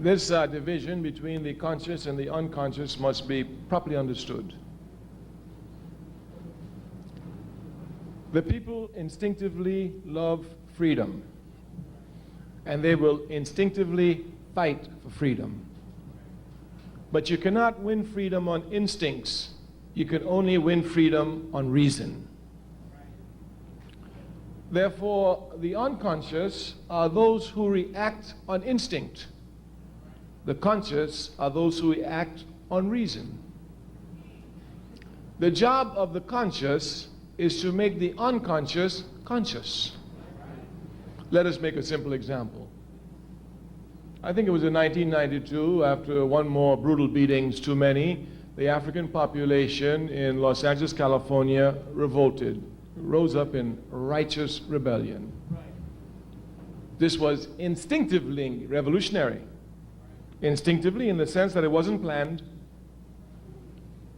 This division between the conscious and the unconscious must be properly understood. The people instinctively love freedom, and they will instinctively fight for freedom. But you cannot win freedom on instincts. You can only win freedom on reason. Therefore, the unconscious are those who react on instinct. The conscious are those who react on reason. The job of the conscious is to make the unconscious conscious. Let us make a simple example. I think it was in 1992, after one more brutal beatings too many, the African population in Los Angeles, California revolted, rose up in righteous rebellion. This was instinctively revolutionary. Instinctively in the sense that it wasn't planned.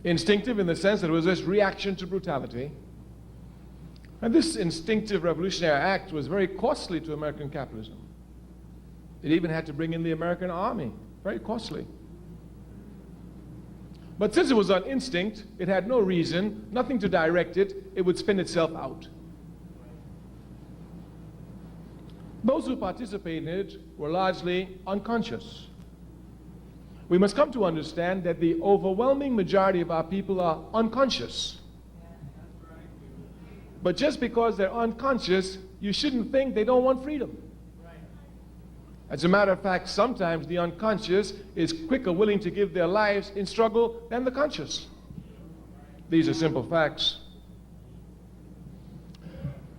Instinctive in the sense that it was this reaction to brutality. And this instinctive revolutionary act was very costly to American capitalism. It even had to bring in the American army. Very costly. But since it was on instinct, it had no reason, nothing to direct it, it would spin itself out. Those who participated in it were largely unconscious. We must come to understand that the overwhelming majority of our people are unconscious. But just because they're unconscious, you shouldn't think they don't want freedom. As a matter of fact, sometimes the unconscious is quicker willing to give their lives in struggle than the conscious. These are simple facts.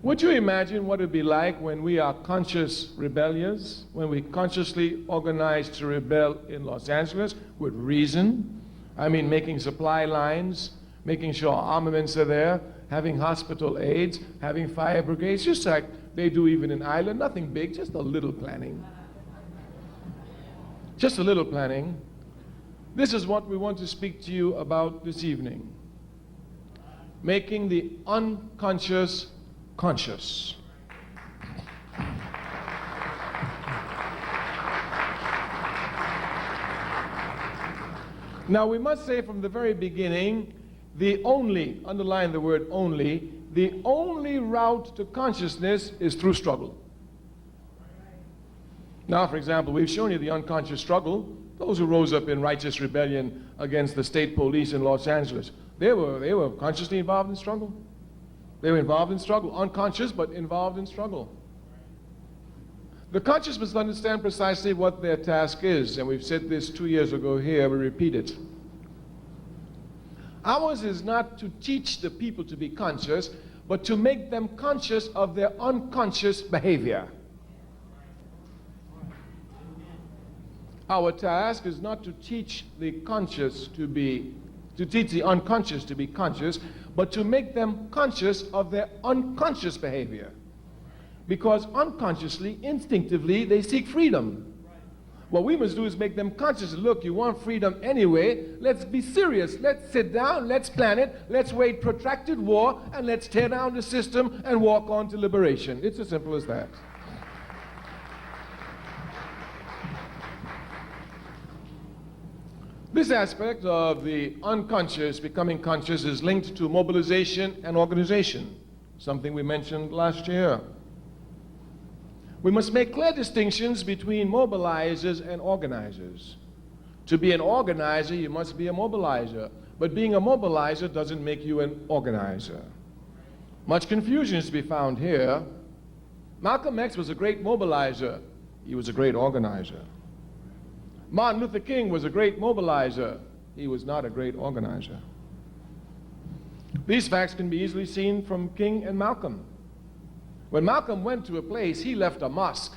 Would you imagine what it would be like when we are conscious rebellious, when we consciously organize to rebel in Los Angeles with reason? I mean, making supply lines, making sure armaments are there, having hospital aids, having fire brigades, just like they do even in Ireland. Nothing big, just a little planning. Just a little planning. This is what we want to speak to you about this evening. Making the unconscious conscious. Now we must say from the very beginning, underline the word only, the only route to consciousness is through struggle. Now, for example, we've shown you the unconscious struggle. Those who rose up in righteous rebellion against the state police in Los Angeles, they were consciously involved in struggle. They were involved in struggle, unconscious but involved in struggle. The conscious must understand precisely what their task is, and we've said this 2 years ago here, we repeat it. Ours is not to teach the people to be conscious, but to make them conscious of their unconscious behavior. Our task is not to teach the unconscious to be conscious, but to make them conscious of their unconscious behavior. Because unconsciously, instinctively, they seek freedom. What we must do is make them conscious. Look, you want freedom anyway, let's be serious. Let's sit down, let's plan it, let's wage protracted war, and let's tear down the system and walk on to liberation. It's as simple as that. This aspect of the unconscious becoming conscious is linked to mobilization and organization, something we mentioned last year. We must make clear distinctions between mobilizers and organizers. To be an organizer, you must be a mobilizer, but being a mobilizer doesn't make you an organizer. Much confusion is to be found here. Malcolm X was a great mobilizer. He was a great organizer. Martin Luther King was a great mobilizer. He was not a great organizer. These facts can be easily seen from King and Malcolm. When Malcolm went to a place, he left a mosque.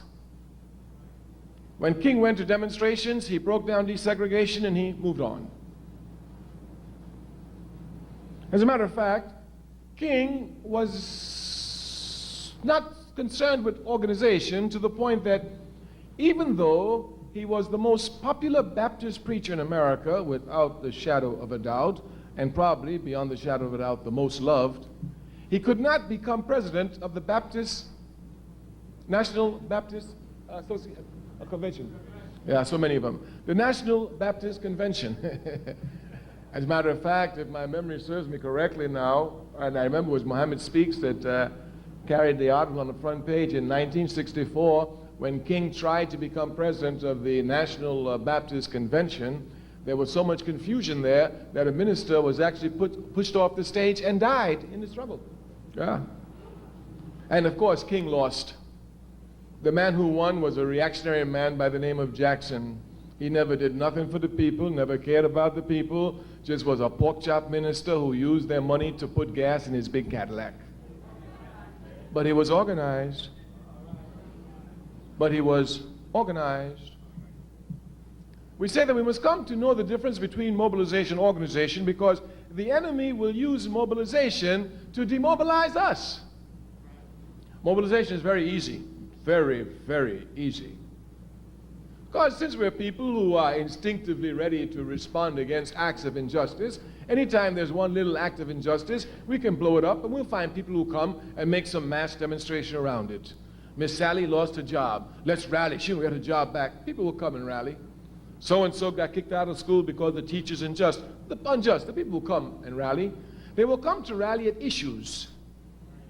When King went to demonstrations, he broke down desegregation and he moved on. As a matter of fact, King was not concerned with organization to the point that even though he was the most popular Baptist preacher in America, without the shadow of a doubt, and probably, beyond the shadow of a doubt, the most loved, he could not become president of the National Baptist Convention. Yeah, so many of them. The National Baptist Convention. As a matter of fact, if my memory serves me correctly now, and I remember it was Muhammad Speaks that carried the article on the front page in 1964 when King tried to become president of the National Baptist Convention. There was so much confusion there that a minister was actually pushed off the stage and died in the struggle. Yeah. And of course, King lost. The man who won was a reactionary man by the name of Jackson. He never did nothing for the people, never cared about the people, just was a pork chop minister who used their money to put gas in his big Cadillac. But he was organized. But he was organized. We say that we must come to know the difference between mobilization and organization because the enemy will use mobilization to demobilize us. Mobilization is very easy, very, very easy. Because since we're people who are instinctively ready to respond against acts of injustice, anytime there's one little act of injustice, we can blow it up and we'll find people who come and make some mass demonstration around it. Miss Sally lost her job. Let's rally. She will get her job back. People will come and rally. So-and-so got kicked out of school because the teacher's unjust. The people will come and rally. They will come to rally at issues.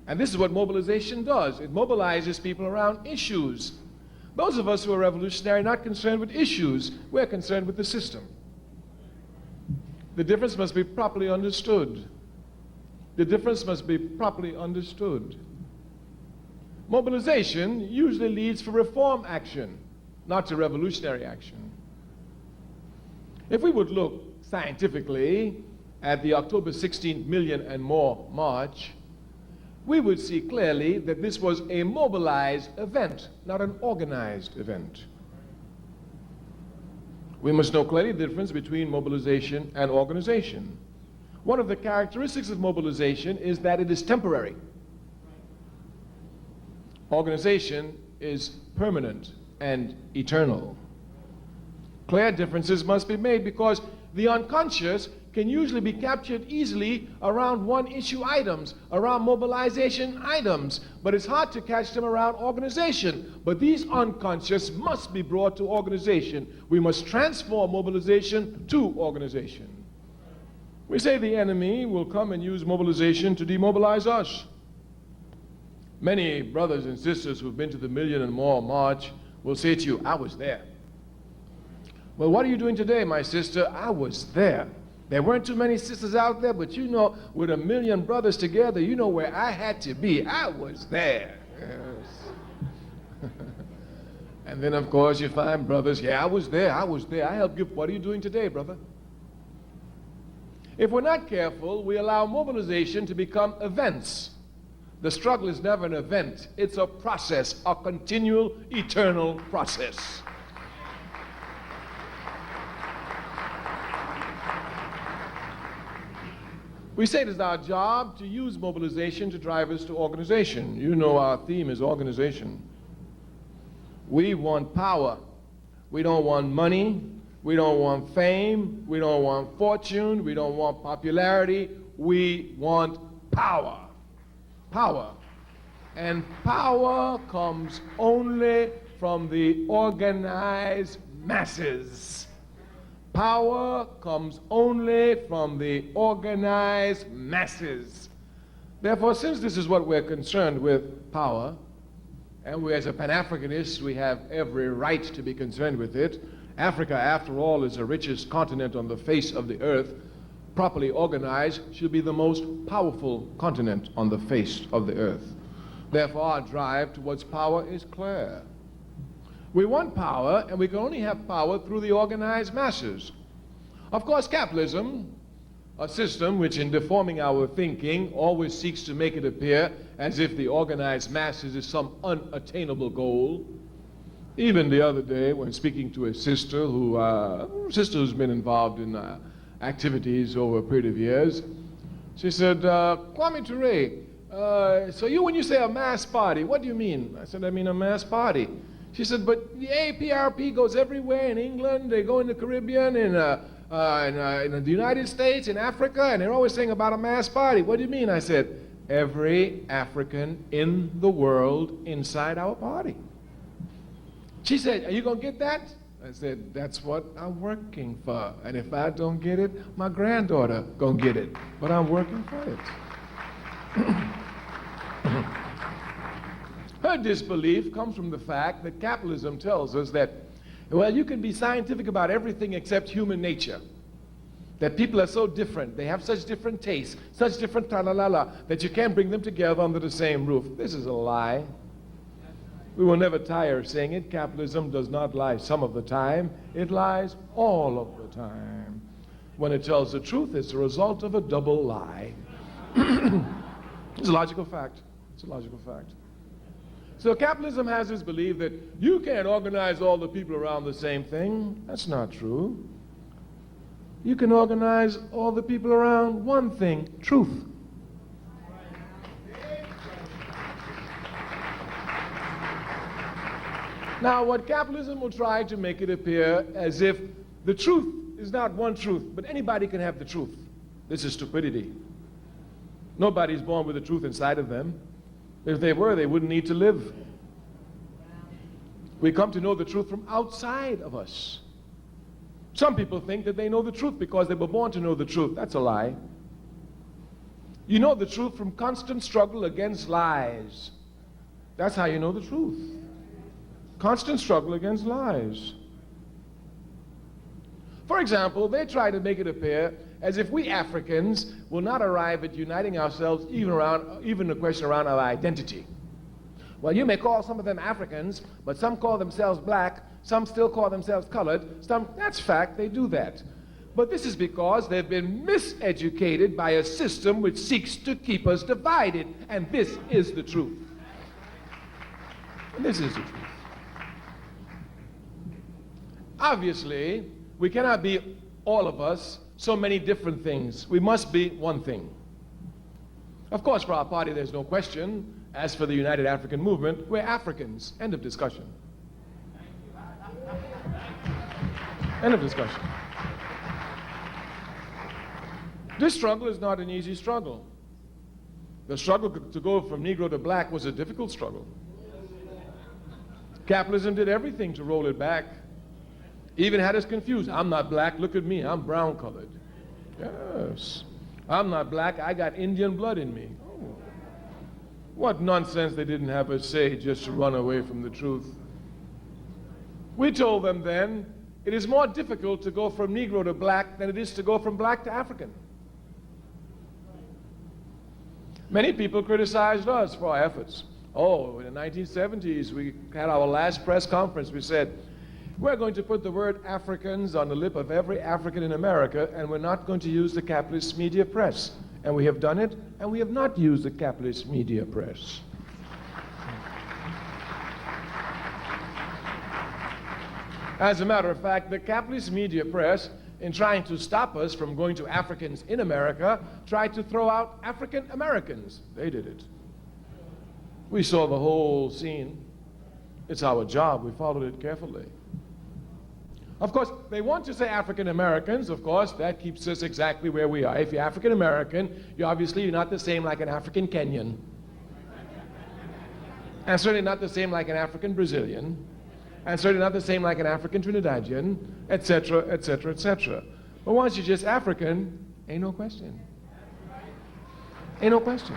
And this is what mobilization does. It mobilizes people around issues. Those of us who are revolutionary are not concerned with issues. We're concerned with the system. The difference must be properly understood. The difference must be properly understood. Mobilization usually leads for reform action, not to revolutionary action. If we would look scientifically at the October 16 million and more march, we would see clearly that this was a mobilized event, not an organized event. We must know clearly the difference between mobilization and organization. One of the characteristics of mobilization is that it is temporary. Organization is permanent and eternal. Clear differences must be made because the unconscious can usually be captured easily around one-issue items, around mobilization items, but it's hard to catch them around organization. But these unconscious must be brought to organization. We must transform mobilization to organization. We say the enemy will come and use mobilization to demobilize us. Many brothers and sisters who've been to the million and more march will say to you, I was there. Well, what are you doing today, my sister? I was there. There weren't too many sisters out there, but you know, with a million brothers together, you know where I had to be. I was there. Yes. And then, of course, you find brothers, yeah, I was there. I helped give. What are you doing today, brother? If we're not careful, we allow mobilization to become events. The struggle is never an event. It's a process, a continual, eternal process. We say it is our job to use mobilization to drive us to organization. You know our theme is organization. We want power. We don't want money. We don't want fame. We don't want fortune. We don't want popularity. We want power. Power. And power comes only from the organized masses. Power comes only from the organized masses. Therefore, since this is what we're concerned with, power, and we as a Pan-Africanist, we have every right to be concerned with it. Africa, after all, is the richest continent on the face of the earth. Properly organized, should be the most powerful continent on the face of the earth. Therefore, our drive towards power is clear. We want power, and we can only have power through the organized masses. Of course, capitalism, a system which in deforming our thinking always seeks to make it appear as if the organized masses is some unattainable goal. Even the other day, when speaking to a sister who's been involved in activities over a period of years, she said, Kwame Toure, so when you say a mass party, what do you mean? I said, I mean a mass party. She said, but the APRP goes everywhere in England, they go in the Caribbean, in the United States, in Africa, and they're always saying about a mass party. What do you mean? I said, every African in the world inside our party. She said, are you going to get that? I said, that's what I'm working for. And if I don't get it, my granddaughter gonna get it. But I'm working for it. Her disbelief comes from the fact that capitalism tells us that, well, you can be scientific about everything except human nature. That people are so different, they have such different tastes, such different tra-la-la-la, that you can't bring them together under the same roof. This is a lie. We will never tire of saying it. Capitalism does not lie some of the time. It lies all of the time. When it tells the truth, it's a result of a double lie. It's a logical fact. It's a logical fact. So capitalism has this belief that you can't organize all the people around the same thing. That's not true. You can organize all the people around one thing, truth. Now, what capitalism will try to make it appear as if the truth is not one truth, but anybody can have the truth. This is stupidity. Nobody's born with the truth inside of them. If they were, they wouldn't need to live. We come to know the truth from outside of us. Some people think that they know the truth because they were born to know the truth. That's a lie. You know the truth from constant struggle against lies. That's how you know the truth. Constant struggle against lies. For example, they try to make it appear as if we Africans will not arrive at uniting ourselves even the question around our identity. Well, you may call some of them Africans, but some call themselves black, some still call themselves colored, that's fact, they do that. But this is because they've been miseducated by a system which seeks to keep us divided, and this is the truth. And this is the truth. Obviously, we cannot be, all of us, so many different things. We must be one thing. Of course, for our party, there's no question. As for the United African Movement, we're Africans. End of discussion. End of discussion. This struggle is not an easy struggle. The struggle to go from Negro to black was a difficult struggle. Capitalism did everything to roll it back. Even had us confused. I'm not black, look at me, I'm brown colored. Yes. I'm not black, I got Indian blood in me. Oh. What nonsense they didn't have us say just to run away from the truth. We told them then, it is more difficult to go from Negro to black than it is to go from black to African. Many people criticized us for our efforts. Oh, in the 1970s, we had our last press conference. We said, we're going to put the word Africans on the lip of every African in America, and we're not going to use the capitalist media press. And we have done it, and we have not used the capitalist media press. As a matter of fact, the capitalist media press, in trying to stop us from going to Africans in America, tried to throw out African Americans. They did it. We saw the whole scene. It's our job. We followed it carefully. Of course, they want to say African Americans. Of course, that keeps us exactly where we are. If you're African American, you're not the same like an African Kenyan. And certainly not the same like an African Brazilian. And certainly not the same like an African Trinidadian, etc., etc., etc. But once you're just African, ain't no question. Ain't no question.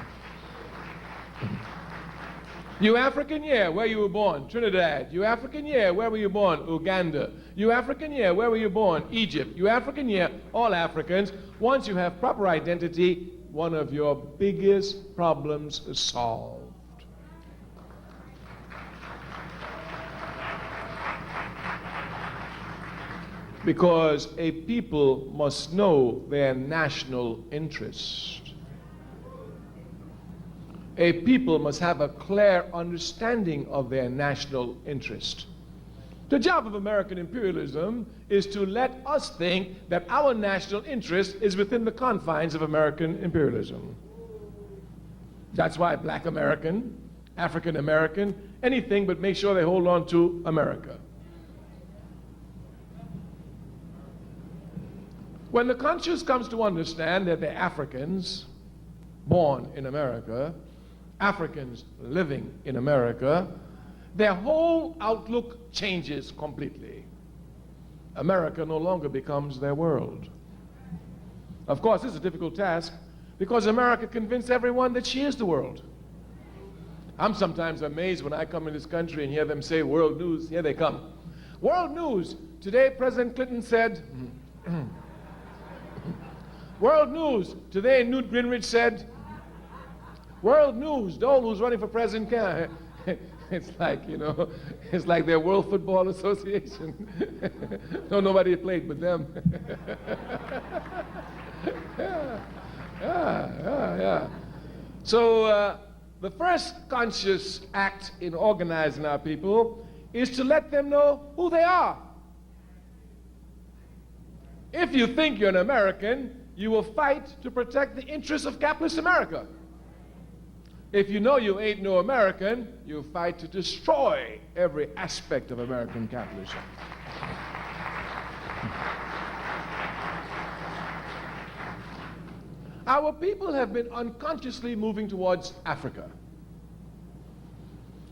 You African? Yeah. Where you were born? Trinidad. You African? Yeah. Where were you born? Uganda. You African? Yeah. Where were you born? Egypt. You African? Yeah. All Africans. Once you have proper identity, one of your biggest problems is solved. Because a people must know their national interest. A people must have a clear understanding of their national interest. The job of American imperialism is to let us think that our national interest is within the confines of American imperialism. That's why Black American, African American, anything but make sure they hold on to America. When the conscious comes to understand that they're Africans born in America, Africans living in America, their whole outlook changes completely. America no longer becomes their world. Of course, this is a difficult task because America convinced everyone that she is the world. I'm sometimes amazed when I come in this country and hear them say world news. Here they come. World news. Today, President Clinton said, world news. Today, Newt Gingrich said, world news. Dole, who's running for president, can. It's like, you know, it's like their World Football Association. No, nobody played but them. Yeah. So the first conscious act in organizing our people is to let them know who they are. If you think you're an American, you will fight to protect the interests of capitalist America. If you know you ain't no American, you fight to destroy every aspect of American capitalism. Our people have been unconsciously moving towards Africa.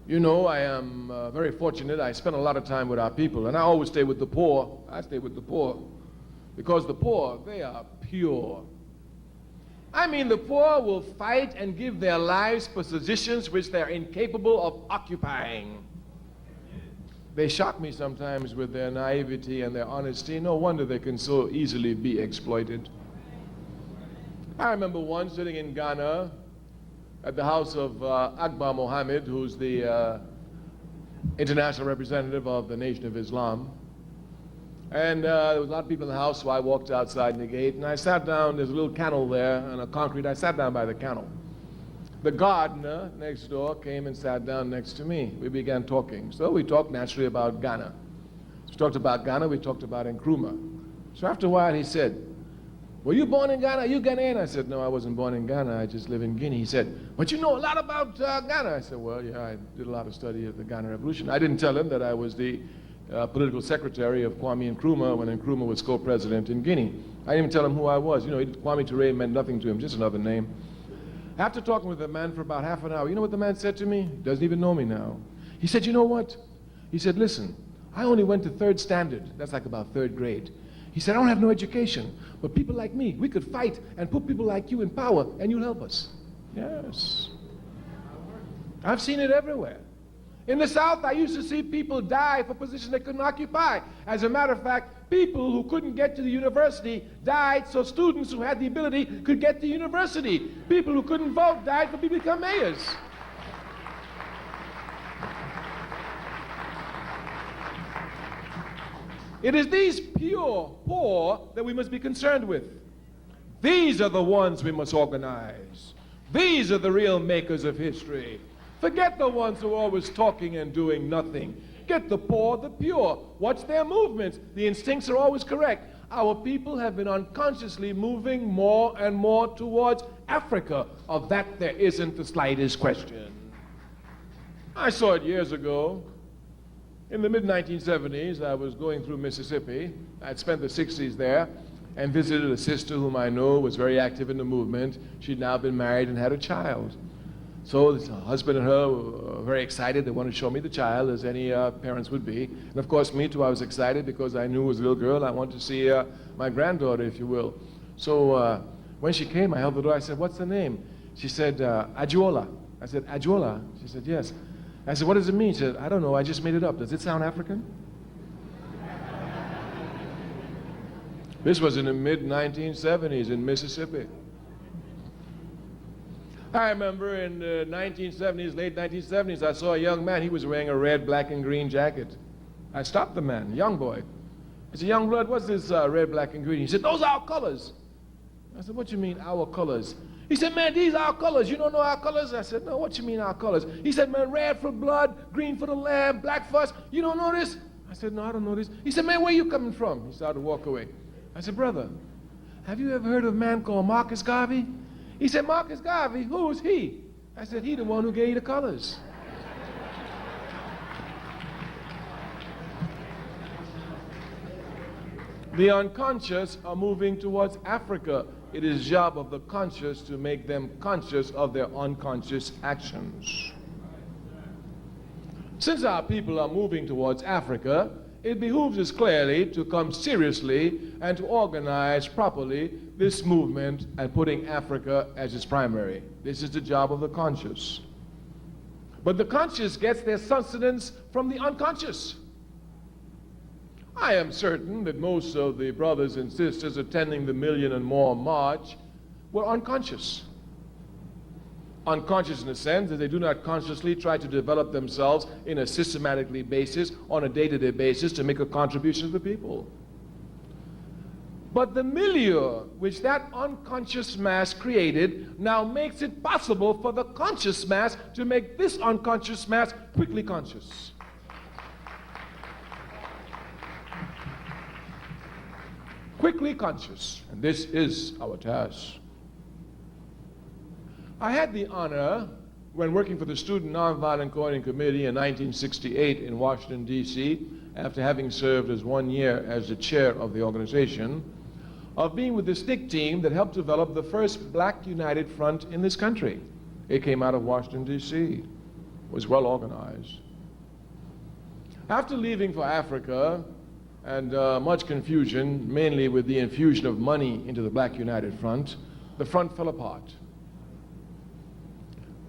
You know, I am very fortunate. I spend a lot of time with our people, and I always stay with the poor. I stay with the poor because the poor, they are pure. I mean, the poor will fight and give their lives for positions which they're incapable of occupying. They shock me sometimes with their naivety and their honesty. No wonder they can so easily be exploited. I remember once sitting in Ghana at the house of Akbar Mohammed, who's the international representative of the Nation of Islam. And there was a lot of people in the house, so I walked outside in the gate, and I sat down. There's a little kennel there on a concrete. I sat down by the kennel. The gardener next door came and sat down next to me. We began talking. So we talked naturally about Ghana. So we talked about Ghana, we talked about Nkrumah. So after a while he said, were you born in Ghana? Are you Ghanaian? I said, no, I wasn't born in Ghana. I just live in Guinea. He said, but you know a lot about Ghana. I said, well, yeah, I did a lot of study of the Ghana Revolution. I didn't tell him that I was the political secretary of Kwame Nkrumah when Nkrumah was co-president in Guinea. I didn't even tell him who I was. You know, Kwame Toure meant nothing to him, just another name. After talking with the man for about half an hour, you know what the man said to me? He doesn't even know me now. He said, you know what? He said, listen, I only went to third standard. That's like about third grade. He said, I don't have no education, but people like me, we could fight and put people like you in power, and you'll help us. Yes. I've seen it everywhere. In the South, I used to see people die for positions they couldn't occupy. As a matter of fact, people who couldn't get to the university died so students who had the ability could get to university. People who couldn't vote died for people to become mayors. It is these pure poor that we must be concerned with. These are the ones we must organize. These are the real makers of history. Forget the ones who are always talking and doing nothing. Get the poor, the pure. Watch their movements. The instincts are always correct. Our people have been unconsciously moving more and more towards Africa. Of that there isn't the slightest question. I saw it years ago. In the mid-1970s, I was going through Mississippi. I'd spent the 60s there and visited a sister whom I know was very active in the movement. She'd now been married and had a child. So the husband and her were very excited. They wanted to show me the child, as any parents would be. And of course, me too, I was excited because I knew it was a little girl. I wanted to see my granddaughter, if you will. So when she came, I held the door. I said, what's the name? She said, Adjola. I said, Adjola? She said, yes. I said, what does it mean? She said, I don't know, I just made it up. Does it sound African? This was in the mid-1970s in Mississippi. I remember in the 1970s, late 1970s, I saw a young man. He was wearing a red, black, and green jacket. I stopped the man, young boy. I said, young blood, what's this red, black, and green? He said, those are our colors. I said, what you mean, our colors? He said, man, these are our colors. You don't know our colors? I said, no, what you mean, our colors? He said, man, red for blood, green for the lamb, black for us. You don't know this? I said, no, I don't know this. He said, man, where you coming from? He started to walk away. I said, brother, have you ever heard of a man called Marcus Garvey? He said, Marcus Garvey, who's he? I said, he the one who gave you the colors. The unconscious are moving towards Africa. It is the job of the conscious to make them conscious of their unconscious actions. Since our people are moving towards Africa, it behooves us clearly to come seriously and to organize properly this movement and putting Africa as its primary. This is the job of the conscious. But the conscious gets their sustenance from the unconscious. I am certain that most of the brothers and sisters attending the Million and More March were unconscious. Unconscious in the sense that they do not consciously try to develop themselves in a systematically basis, on a day-to-day basis, to make a contribution to the people. But the milieu which that unconscious mass created now makes it possible for the conscious mass to make this unconscious mass quickly conscious. Quickly conscious, and this is our task. I had the honor, when working for the Student Nonviolent Coordinating Committee in 1968 in Washington, D.C., after having served as 1 year as the chair of the organization, of being with the SNCC team that helped develop the first Black United Front in this country. It came out of Washington, D.C., was well organized. After leaving for Africa, and much confusion, mainly with the infusion of money into the Black United Front, the front fell apart.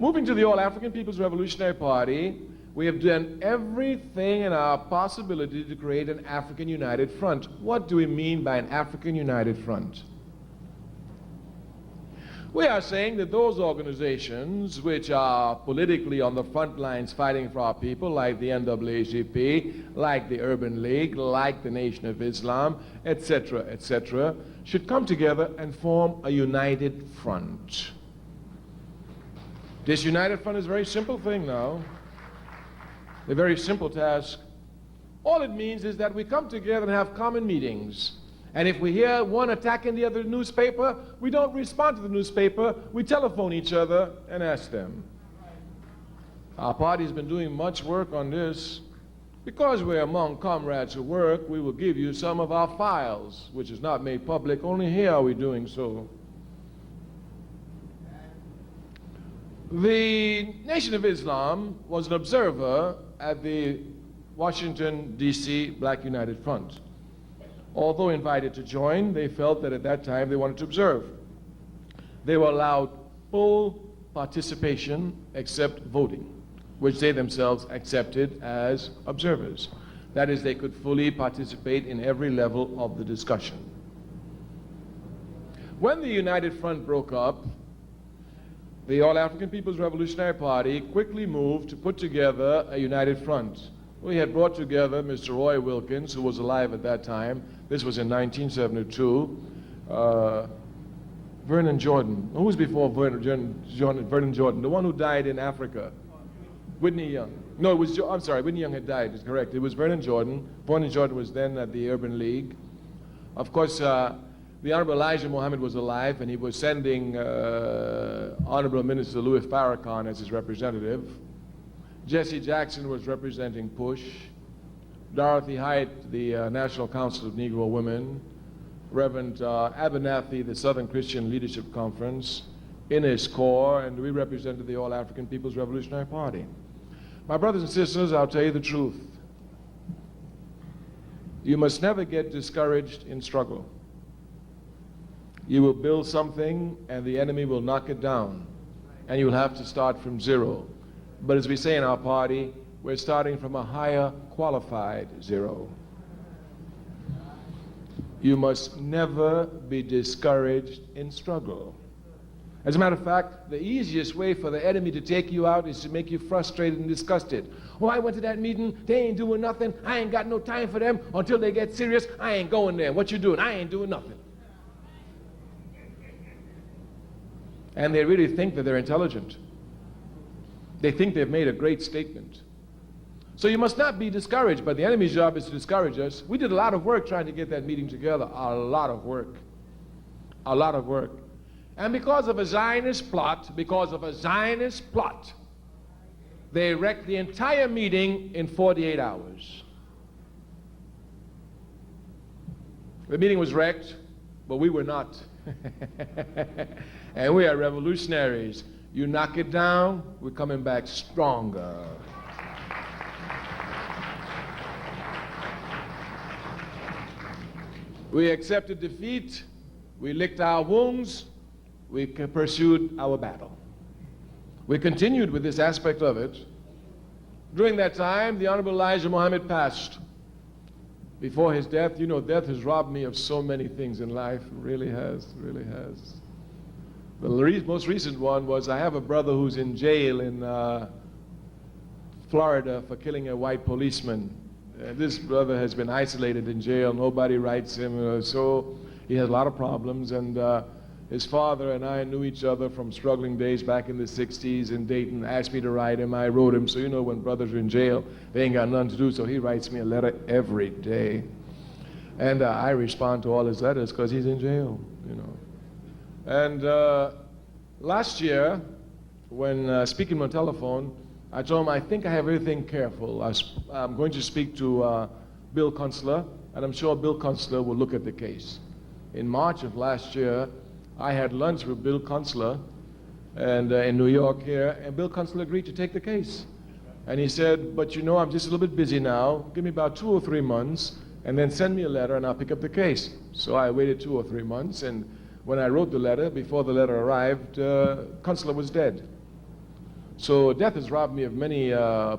Moving to the All-African People's Revolutionary Party, we have done everything in our possibility to create an African United Front. What do we mean by an African United Front? We are saying that those organizations which are politically on the front lines fighting for our people, like the NAACP, like the Urban League, like the Nation of Islam, etc., should come together and form a united front. This united front is a very simple thing now, a very simple task. All it means is that we come together and have common meetings. And if we hear one attacking the other newspaper, we don't respond to the newspaper, we telephone each other and ask them. Our party's been doing much work on this. Because we're among comrades who work, we will give you some of our files, which is not made public. Only here are we doing so. The Nation of Islam was an observer at the Washington, D.C. Black United Front. Although invited to join, they felt that at that time they wanted to observe. They were allowed full participation except voting, which they themselves accepted as observers. That is, they could fully participate in every level of the discussion. When the United Front broke up, the All-African People's Revolutionary Party quickly moved to put together a united front. We had brought together Mr. Roy Wilkins, who was alive at that time. This was in 1972. Vernon Jordan. Who was before Vernon Jordan? The one who died in Africa. Whitney Young. No, it was, I'm sorry, Whitney Young had died, it's correct. It was Vernon Jordan. Vernon Jordan was then at the Urban League. Of course, the Honorable Elijah Muhammad was alive, and he was sending Honorable Minister Louis Farrakhan as his representative. Jesse Jackson was representing PUSH. Dorothy Height, the National Council of Negro Women. Reverend Abernathy, the Southern Christian Leadership Conference, Inez Corps, and we represented the All-African People's Revolutionary Party. My brothers and sisters, I'll tell you the truth. You must never get discouraged in struggle. You will build something and the enemy will knock it down, and you'll have to start from zero. But as we say in our party, we're starting from a higher qualified zero. You must never be discouraged in struggle. As a matter of fact, the easiest way for the enemy to take you out is to make you frustrated and disgusted. Oh, I went to that meeting, they ain't doing nothing, I ain't got no time for them, until they get serious, I ain't going there. What you doing? I ain't doing nothing. And they really think that they're intelligent. They think they've made a great statement. So you must not be discouraged, but the enemy's job is to discourage us. We did a lot of work trying to get that meeting together, a lot of work. A lot of work. And because of a Zionist plot, they wrecked the entire meeting in 48 hours. The meeting was wrecked, but we were not. And we are revolutionaries. You knock it down, we're coming back stronger. We accepted defeat, we licked our wounds, we pursued our battle. We continued with this aspect of it. During that time, the Honorable Elijah Muhammad passed. Before his death, you know, death has robbed me of so many things in life. It really has, really has. The most recent one was I have a brother who's in jail in Florida for killing a white policeman. This brother has been isolated in jail. Nobody writes him, so he has a lot of problems. And his father and I knew each other from struggling days back in the 60s in Dayton. Asked me to write him. I wrote him. So you know, when brothers are in jail, they ain't got nothing to do. So he writes me a letter every day, and I respond to all his letters because he's in jail. You know. And last year, when speaking on the telephone, I told him I think I have everything careful. I'm going to speak to Bill Kunstler, and I'm sure Bill Kunstler will look at the case. In March of last year, I had lunch with Bill Kunstler and in New York here, and Bill Kunstler agreed to take the case. And he said, but you know, I'm just a little bit busy now. Give me about 2 or 3 months, and then send me a letter, and I'll pick up the case. So I waited 2 or 3 months, and when I wrote the letter, before the letter arrived, Kunstler was dead. So death has robbed me of many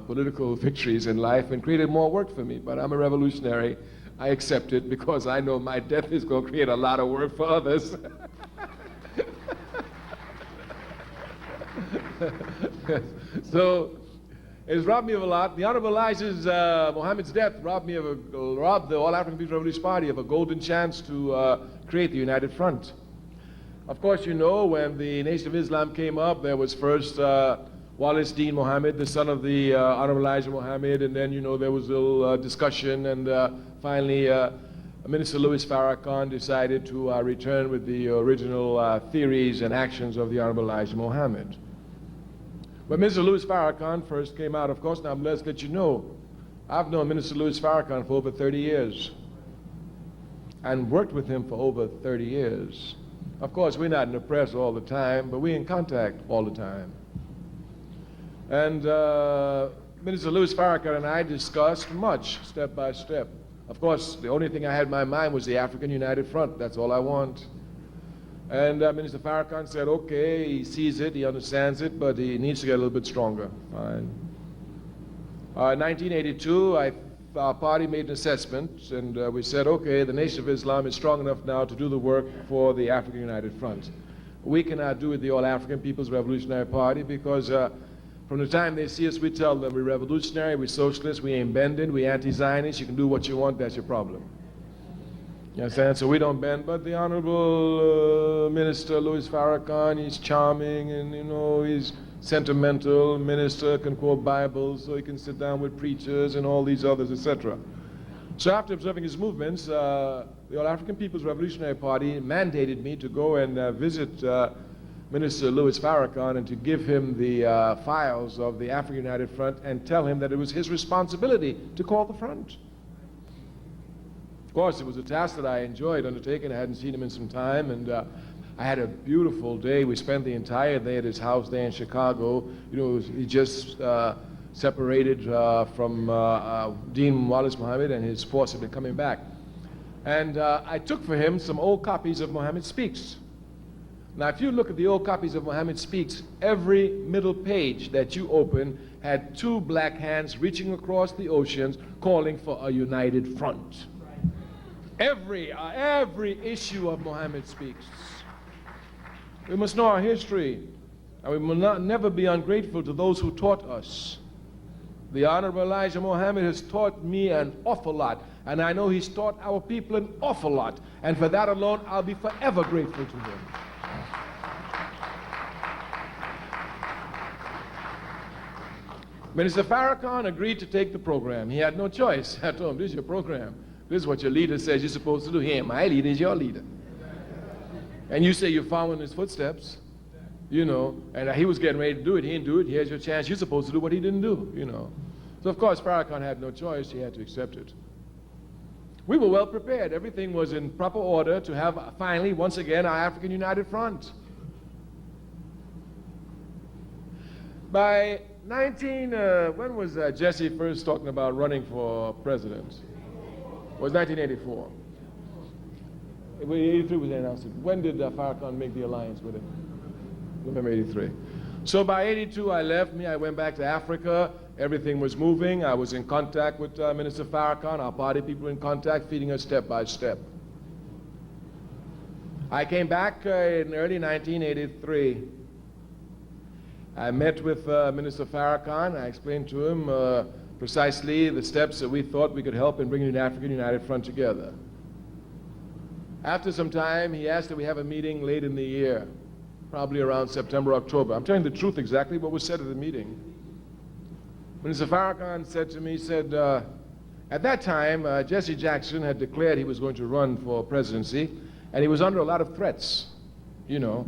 political victories in life and created more work for me, but I'm a revolutionary. I accept it because I know my death is going to create a lot of work for others. So it's robbed me of a lot. The Honorable Elijah Muhammad's death robbed the All-African People's Revolutionary Party of a golden chance to create the United Front. Of course, you know, when the Nation of Islam came up, there was first Wallace Dean Muhammad, the son of the Honorable Elijah Muhammad, and then, you know, there was a little discussion, and finally Minister Louis Farrakhan decided to return with the original theories and actions of the Honorable Elijah Muhammad. But Minister Louis Farrakhan first came out, of course. Now, let's let you know, I've known Minister Louis Farrakhan for over 30 years and worked with him for over 30 years. Of course, we're not in the press all the time, but we're in contact all the time. And Minister Louis Farrakhan and I discussed much, step by step. Of course, the only thing I had in my mind was the African United Front. That's all I want. And Minister Farrakhan said, okay, he sees it, he understands it, but he needs to get a little bit stronger. Fine. In 1982, our party made an assessment, and we said, okay, the Nation of Islam is strong enough now to do the work for the African United Front. We cannot do it the All-African People's Revolutionary Party because from the time they see us, we tell them we're revolutionary, we're socialists, we ain't bending, we're anti-Zionist, you can do what you want, that's your problem. You understand? So we don't bend, but the Honorable Minister Louis Farrakhan, he's charming and, you know, he's sentimental. Minister can quote Bibles, so he can sit down with preachers and all these others, etc. So after observing his movements, the All-African People's Revolutionary Party mandated me to go and visit Minister Louis Farrakhan and to give him the files of the African United Front and tell him that it was his responsibility to call the front. Of course, it was a task that I enjoyed undertaking. I hadn't seen him in some time, and I had a beautiful day. We spent the entire day at his house there in Chicago. You know, he just separated from Dean Wallace Muhammad, and his force had been coming back. And I took for him some old copies of Muhammad Speaks. Now, if you look at the old copies of Muhammad Speaks, every middle page that you open had 2 black hands reaching across the oceans calling for a united front. Every issue of Muhammad Speaks. We must know our history, and we will never be ungrateful to those who taught us. The Honorable Elijah Muhammad has taught me an awful lot, and I know he's taught our people an awful lot, and for that alone, I'll be forever grateful to him. Minister Farrakhan agreed to take the program. He had no choice. I told him, this is your program. This is what your leader says you're supposed to do. He ain't my leader, he's your leader. And you say you're following his footsteps, you know, and he was getting ready to do it. He didn't do it. Here's your chance. You're supposed to do what he didn't do, you know. So, of course, Farrakhan had no choice. He had to accept it. We were well prepared. Everything was in proper order to have, finally, once again, our African United Front. By when was Jesse first talking about running for president? It was 1984. 83 was the announcement. When did Farrakhan make the alliance with him? November 83. So by 82, I left. I went back to Africa. Everything was moving. I was in contact with Minister Farrakhan. Our party people were in contact, feeding us step by step. I came back in early 1983. I met with Minister Farrakhan. I explained to him precisely the steps that we thought we could help in bringing the African United Front together. After some time, he asked that we have a meeting late in the year, probably around September, October. I'm telling the truth exactly what was said at the meeting. Minister Farrakhan said to me, at that time, Jesse Jackson had declared he was going to run for presidency, and he was under a lot of threats, you know.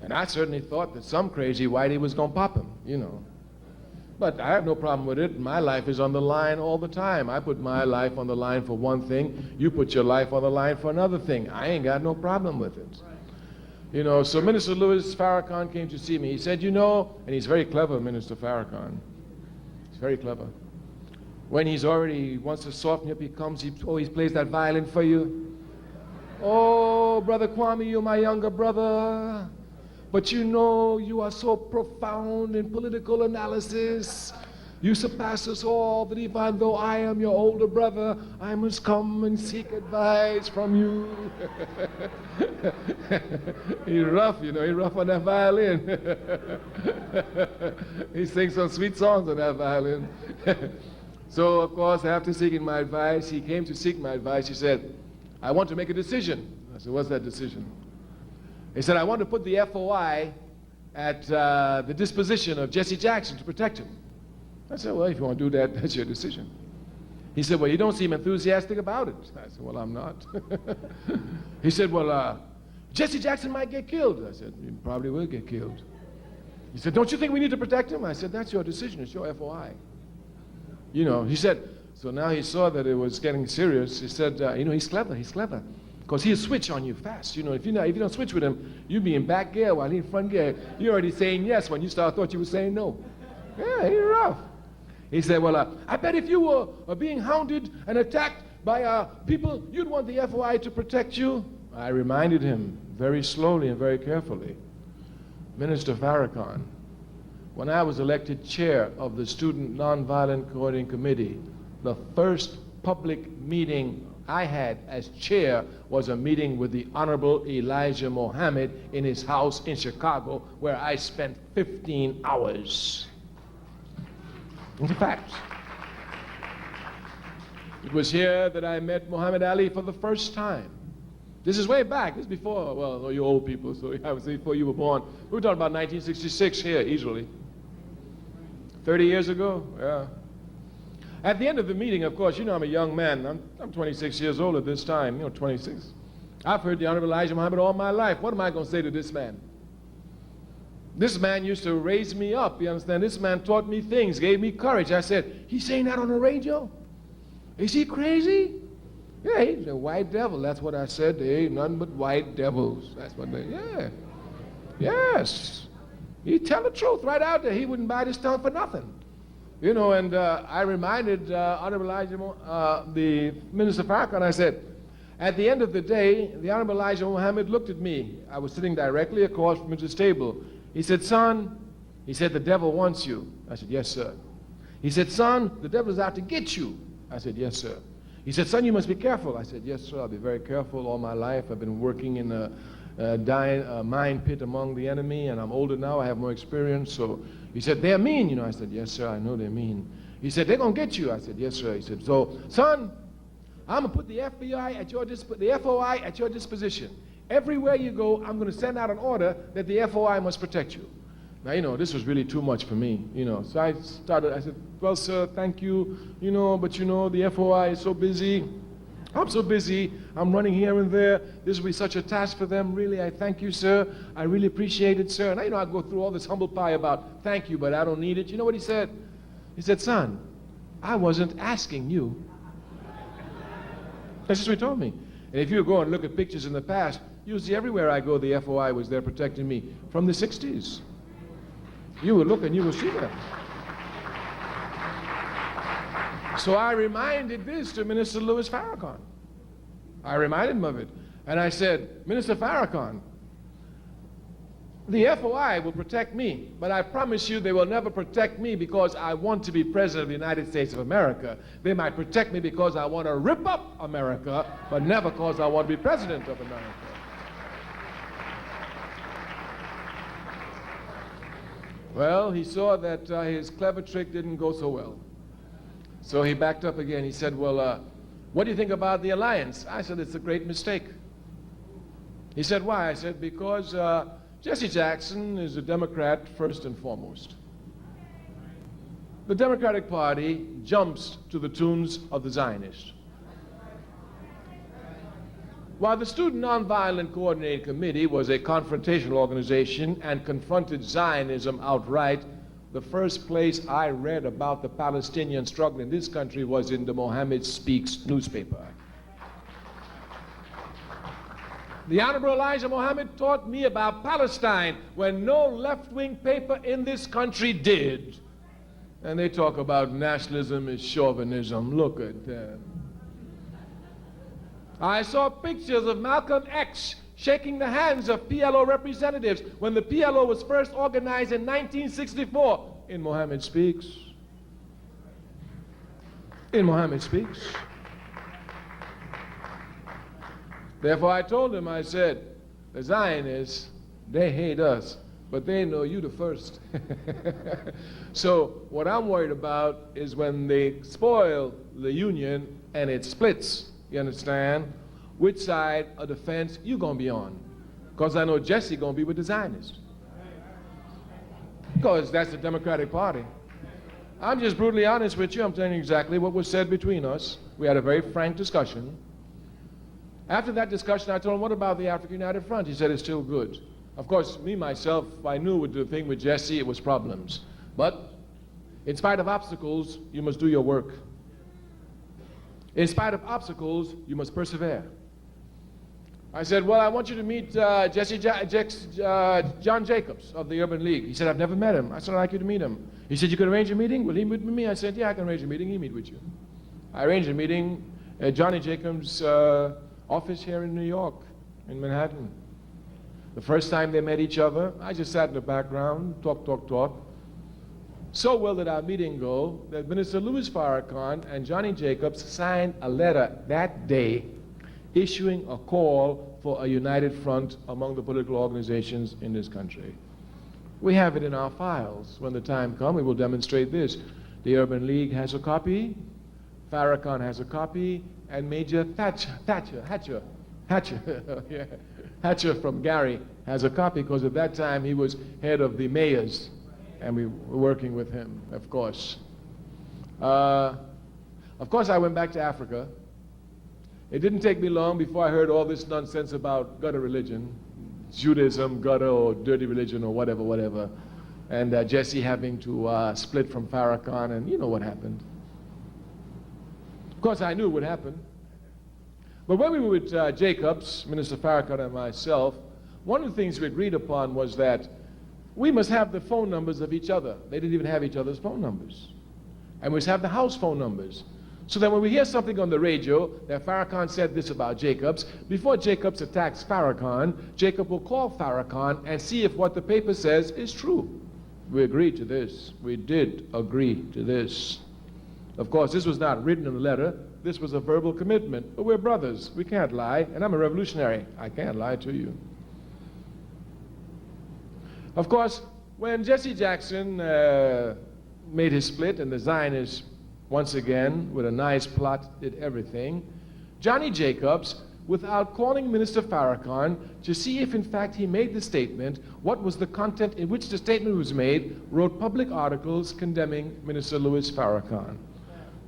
And I certainly thought that some crazy whitey was going to pop him, you know. But I have no problem with it. My life is on the line all the time. I put my life on the line for one thing. You put your life on the line for another thing. I ain't got no problem with it. You know, so Minister Louis Farrakhan came to see me. He said, you know, and he's very clever, Minister Farrakhan. He's very clever. When he wants to soften you up, he comes, he always plays that violin for you. Oh, Brother Kwame, you're my younger brother. But you know, you are so profound in political analysis. You surpass us all, that even though I am your older brother, I must come and seek advice from you. He's rough, you know, he's rough on that violin. He sings some sweet songs on that violin. So, of course, after seeking my advice, he came to seek my advice. He said, I want to make a decision. I said, what's that decision? He said, I want to put the FOI at the disposition of Jesse Jackson to protect him. I said, well, if you want to do that, that's your decision. He said, well, you don't seem enthusiastic about it. I said, well, I'm not. He said, well, Jesse Jackson might get killed. I said, he probably will get killed. He said, don't you think we need to protect him? I said, that's your decision. It's your FOI. You know, he said, so now he saw that it was getting serious. He said, you know, he's clever. Because he'll switch on you fast. You know, if you don't switch with him, you'll be in back gear while he's in front gear. You're already saying yes when you thought you were saying no. Yeah, he's rough. He said, well, I bet if you were being hounded and attacked by people, you'd want the FOI to protect you. I reminded him very slowly and very carefully, Minister Farrakhan, when I was elected chair of the Student Nonviolent Coordinating Committee, the first public meeting I had as chair was a meeting with the Honorable Elijah Muhammad in his house in Chicago, where I spent 15 hours. It's a fact. It was here that I met Muhammad Ali for the first time. This is way back. This is before, well, no, you old people, so I would say before you were born. We were talking about 1966 here, easily. 30 years ago, yeah. At the end of the meeting, of course, you know I'm a young man. I'm 26 years old at this time, you know, 26. I've heard the Honorable Elijah Muhammad all my life. What am I going to say to this man? This man used to raise me up, you understand? This man taught me things, gave me courage. I said, he's saying that on the radio? Is he crazy? Yeah, he's a white devil. That's what I said. There ain't nothing but white devils. That's what they, yeah. Yes. He'd tell the truth right out there. He wouldn't bite his tongue for nothing. You know, and I reminded Honorable Elijah, the Minister Farrakhan, I said, at the end of the day, the Honorable Elijah Muhammad looked at me. I was sitting directly across from his table. He said, son, he said, the devil wants you. I said, yes, sir. He said, son, the devil is out to get you. I said, yes, sir. He said, son, you must be careful. I said, yes, sir, I'll be very careful all my life. I've been working in a mine pit among the enemy, and I'm older now, I have more experience. So he said, they're mean, you know. I said, yes, sir, I know they're mean. He said, they're going to get you. I said, yes, sir. He said, so, son, I'm going to put the FBI at your the FOI at your disposition. Everywhere you go, I'm going to send out an order that the FOI must protect you. Now, you know, this was really too much for me, you know. So I said, well, sir, thank you, you know, but you know, the FOI is so busy. I'm so busy. I'm running here and there. This will be such a task for them. Really, I thank you, sir. I really appreciate it, sir. And you know, I go through all this humble pie about thank you, but I don't need it. You know what he said? He said, son, I wasn't asking you. That's just what he told me. And if you go and look at pictures in the past, you'll see everywhere I go, the FOI was there protecting me from the 60s. You will look and you will see that. So I reminded this to Minister Louis Farrakhan. I reminded him of it. And I said, Minister Farrakhan, the FOI will protect me, but I promise you they will never protect me because I want to be President of the United States of America. They might protect me because I want to rip up America, but never because I want to be President of America. Well, he saw that his clever trick didn't go so well. So he backed up again. He said, well, what do you think about the alliance? I said, it's a great mistake. He said, why? I said, because Jesse Jackson is a Democrat first and foremost. The Democratic Party jumps to the tunes of the Zionists. While the Student Nonviolent Coordinating Committee was a confrontational organization and confronted Zionism outright, the first place I read about the Palestinian struggle in this country was in the Mohammed Speaks newspaper. The Honorable Elijah Muhammad taught me about Palestine when no left-wing paper in this country did. And they talk about nationalism is chauvinism. Look at them. I saw pictures of Malcolm X shaking the hands of PLO representatives when the PLO was first organized in 1964 in Mohammed Speaks. In Mohammed Speaks. Therefore, I told him, I said, the Zionists, they hate us, but they know you the first. So what I'm worried about is when they spoil the union and it splits, you understand, which side of the fence you going to be on. Because I know Jesse going to be with the Zionists. Because that's the Democratic Party. I'm just brutally honest with you. I'm telling you exactly what was said between us. We had a very frank discussion. After that discussion, I told him, what about the African United Front? He said, it's still good. Of course, me, myself, I knew with the thing with Jesse, it was problems. But in spite of obstacles, you must do your work. In spite of obstacles, you must persevere. I said, well, I want you to meet John Jacobs of the Urban League. He said, I've never met him. I said, I'd like you to meet him. He said, you could arrange a meeting? Will he meet with me? I said, yeah, I can arrange a meeting. He'll meet with you. I arranged a meeting at Johnny Jacobs' office here in New York, in Manhattan. The first time they met each other, I just sat in the background, talk. So well did our meeting go that Minister Louis Farrakhan and Johnny Jacobs signed a letter that day issuing a call for a united front among the political organizations in this country. We have it in our files. When the time comes, we will demonstrate this. The Urban League has a copy, Farrakhan has a copy, and Major Hatcher yeah, Hatcher from Gary has a copy because at that time he was head of the mayors and we were working with him, of course. I went back to Africa. It didn't take me long before I heard all this nonsense about gutter religion, Judaism, gutter or dirty religion or whatever, and Jesse having to split from Farrakhan, and you know what happened. Of course, I knew it would happen. But when we were with Jacobs, Minister Farrakhan and myself, one of the things we agreed upon was that we must have the phone numbers of each other. They didn't even have each other's phone numbers. And we must have the house phone numbers. So that when we hear something on the radio that Farrakhan said this about Jacobs, before Jacobs attacks Farrakhan, Jacob will call Farrakhan and see if what the paper says is true. We agreed to this. We did agree to this. Of course, this was not written in a letter. This was a verbal commitment. But we're brothers. We can't lie. And I'm a revolutionary. I can't lie to you. Of course, when Jesse Jackson made his split and the Zionists, once again, with a nice plot, did everything, Johnny Jacobs, without calling Minister Farrakhan to see if in fact he made the statement, what was the content in which the statement was made, wrote public articles condemning Minister Louis Farrakhan.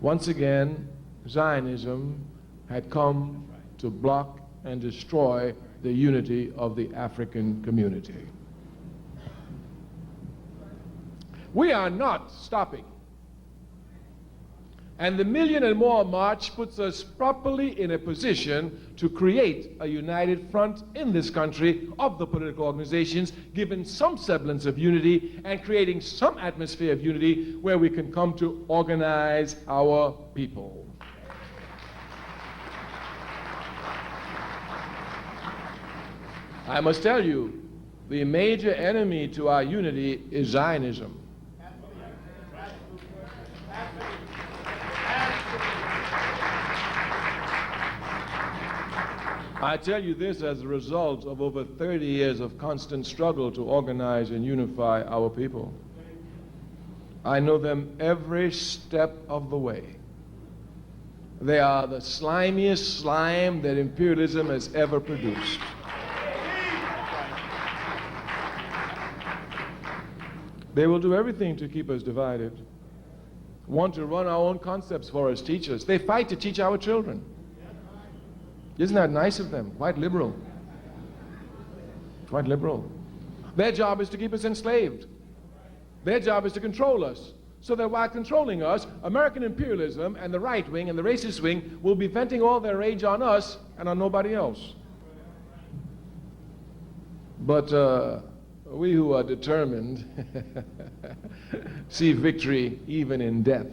Once again, Zionism had come to block and destroy the unity of the African community. We are not stopping. And the Million and More March puts us properly in a position to create a united front in this country of the political organizations, given some semblance of unity and creating some atmosphere of unity where we can come to organize our people. I must tell you, the major enemy to our unity is Zionism. I tell you this as a result of over 30 years of constant struggle to organize and unify our people. I know them every step of the way. They are the slimiest slime that imperialism has ever produced. They will do everything to keep us divided, want to run our own concepts for us, teach us. They fight to teach our children. Isn't that nice of them? Quite liberal. Quite liberal. Their job is to keep us enslaved. Their job is to control us, so that while controlling us, American imperialism and the right wing and the racist wing will be venting all their rage on us and on nobody else. But we who are determined see victory even in death.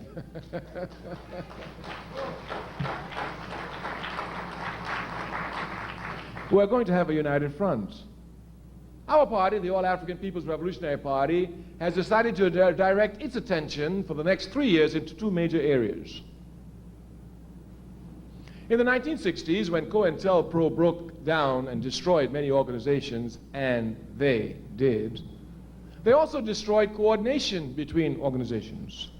We're going to have a united front. Our party, the All-African People's Revolutionary Party, has decided to direct its attention for the next 3 years into two major areas. In the 1960s, when COINTELPRO broke down and destroyed many organizations, and they did, they also destroyed coordination between organizations.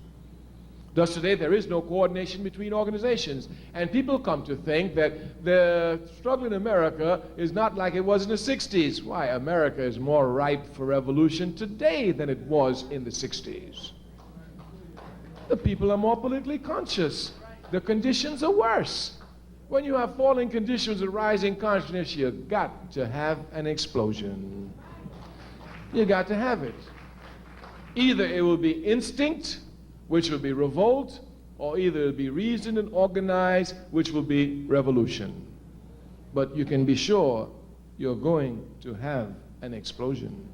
Thus today there is no coordination between organizations, and people come to think that the struggle in America is not like it was in the 60s. Why? America is more ripe for revolution today than it was in the 60s. The people are more politically conscious. The conditions are worse. When you have falling conditions and rising consciousness, you've got to have an explosion. You got to have it. Either it will be instinct, which will be revolt, or either it will be reasoned and organized, which will be revolution. But you can be sure you're going to have an explosion.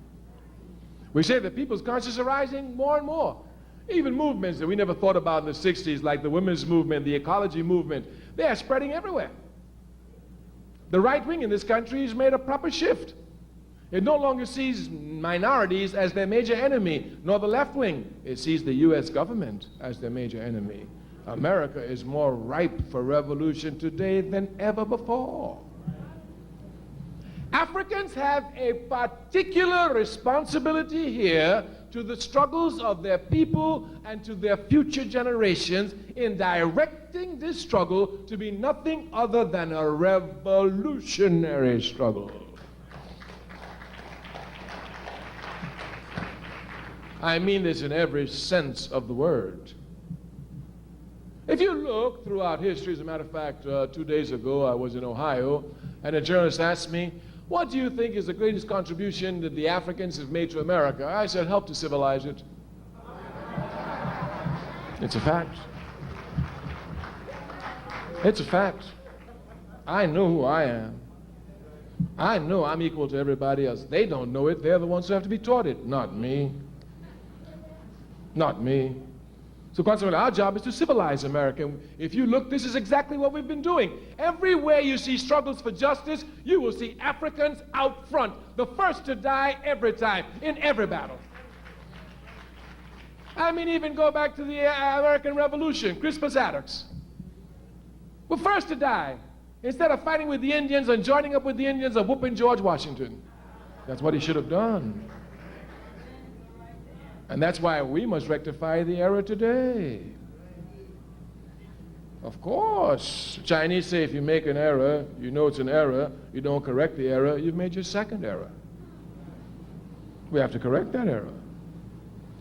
We say that people's consciousness are rising more and more. Even movements that we never thought about in the 60s, like the women's movement, the ecology movement, they are spreading everywhere. The right wing in this country has made a proper shift. It no longer sees minorities as their major enemy, nor the left wing. It sees the U.S. government as their major enemy. America is more ripe for revolution today than ever before. Africans have a particular responsibility here to the struggles of their people and to their future generations in directing this struggle to be nothing other than a revolutionary struggle. I mean this in every sense of the word. If you look throughout history, as a matter of fact, 2 days ago I was in Ohio, and a journalist asked me, what do you think is the greatest contribution that the Africans have made to America? I said, help to civilize it. It's a fact. It's a fact. I know who I am. I know I'm equal to everybody else. They don't know it. They're the ones who have to be taught it, not me. Not me. So consequently, our job is to civilize America. If you look, this is exactly what we've been doing. Everywhere you see struggles for justice, you will see Africans out front, the first to die every time, in every battle. I mean, even go back to the American Revolution, Crispus Attucks. We're first to die, instead of fighting with the Indians and joining up with the Indians and whooping George Washington. That's what he should have done. And that's why we must rectify the error today. Of course, Chinese say if you make an error, you know it's an error, you don't correct the error, you've made your second error. We have to correct that error.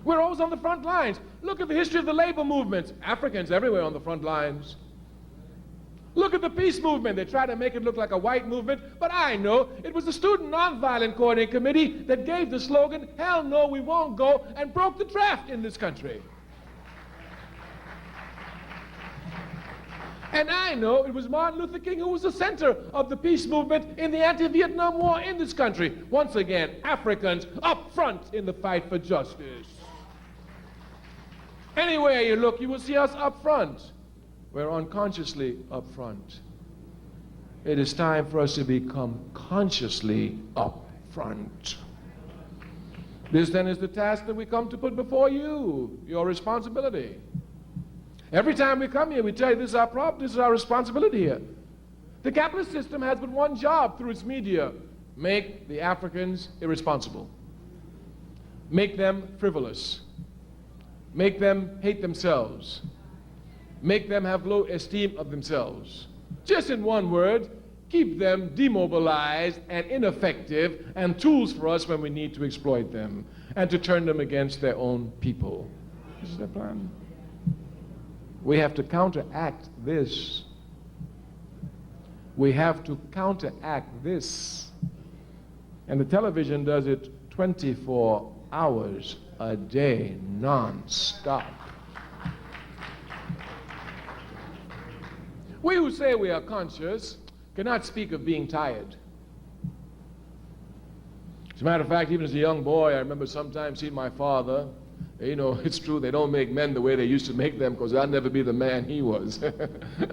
We're always on the front lines. Look at the history of the labor movements. Africans everywhere on the front lines. Look at the peace movement. They try to make it look like a white movement, but I know it was the Student Nonviolent Coordinating Committee that gave the slogan, hell no, we won't go, and broke the draft in this country. And I know it was Martin Luther King who was the center of the peace movement in the anti-Vietnam War in this country. Once again, Africans up front in the fight for justice. Anywhere you look, you will see us up front. We're unconsciously up front. It is time for us to become consciously upfront. This then is the task that we come to put before you, your responsibility. Every time we come here, we tell you this is our problem, this is our responsibility here. The capitalist system has but one job through its media: make the Africans irresponsible, make them frivolous, make them hate themselves, make them have low esteem of themselves. Just in one word, keep them demobilized and ineffective and tools for us when we need to exploit them and to turn them against their own people. This is their plan. We have to counteract this. We have to counteract this. And the television does it 24 hours a day, non-stop. We who say we are conscious cannot speak of being tired. As a matter of fact, even as a young boy, I remember sometimes seeing my father. You know, it's true, they don't make men the way they used to make them, because I'll never be the man he was.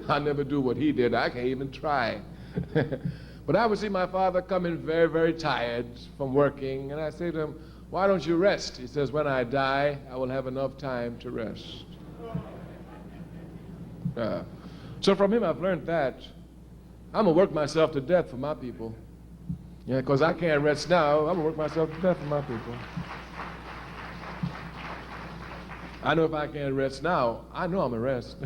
I'll never do what he did. I can't even try. But I would see my father coming very, very tired from working, and I say to him, "Why don't you rest?" He says, "When I die, I will have enough time to rest." So from him, I've learned that I'm going to work myself to death for my people. Yeah, because I can't rest now. I'm going to work myself to death for my people. I know if I can't rest now, I know I'm going to rest.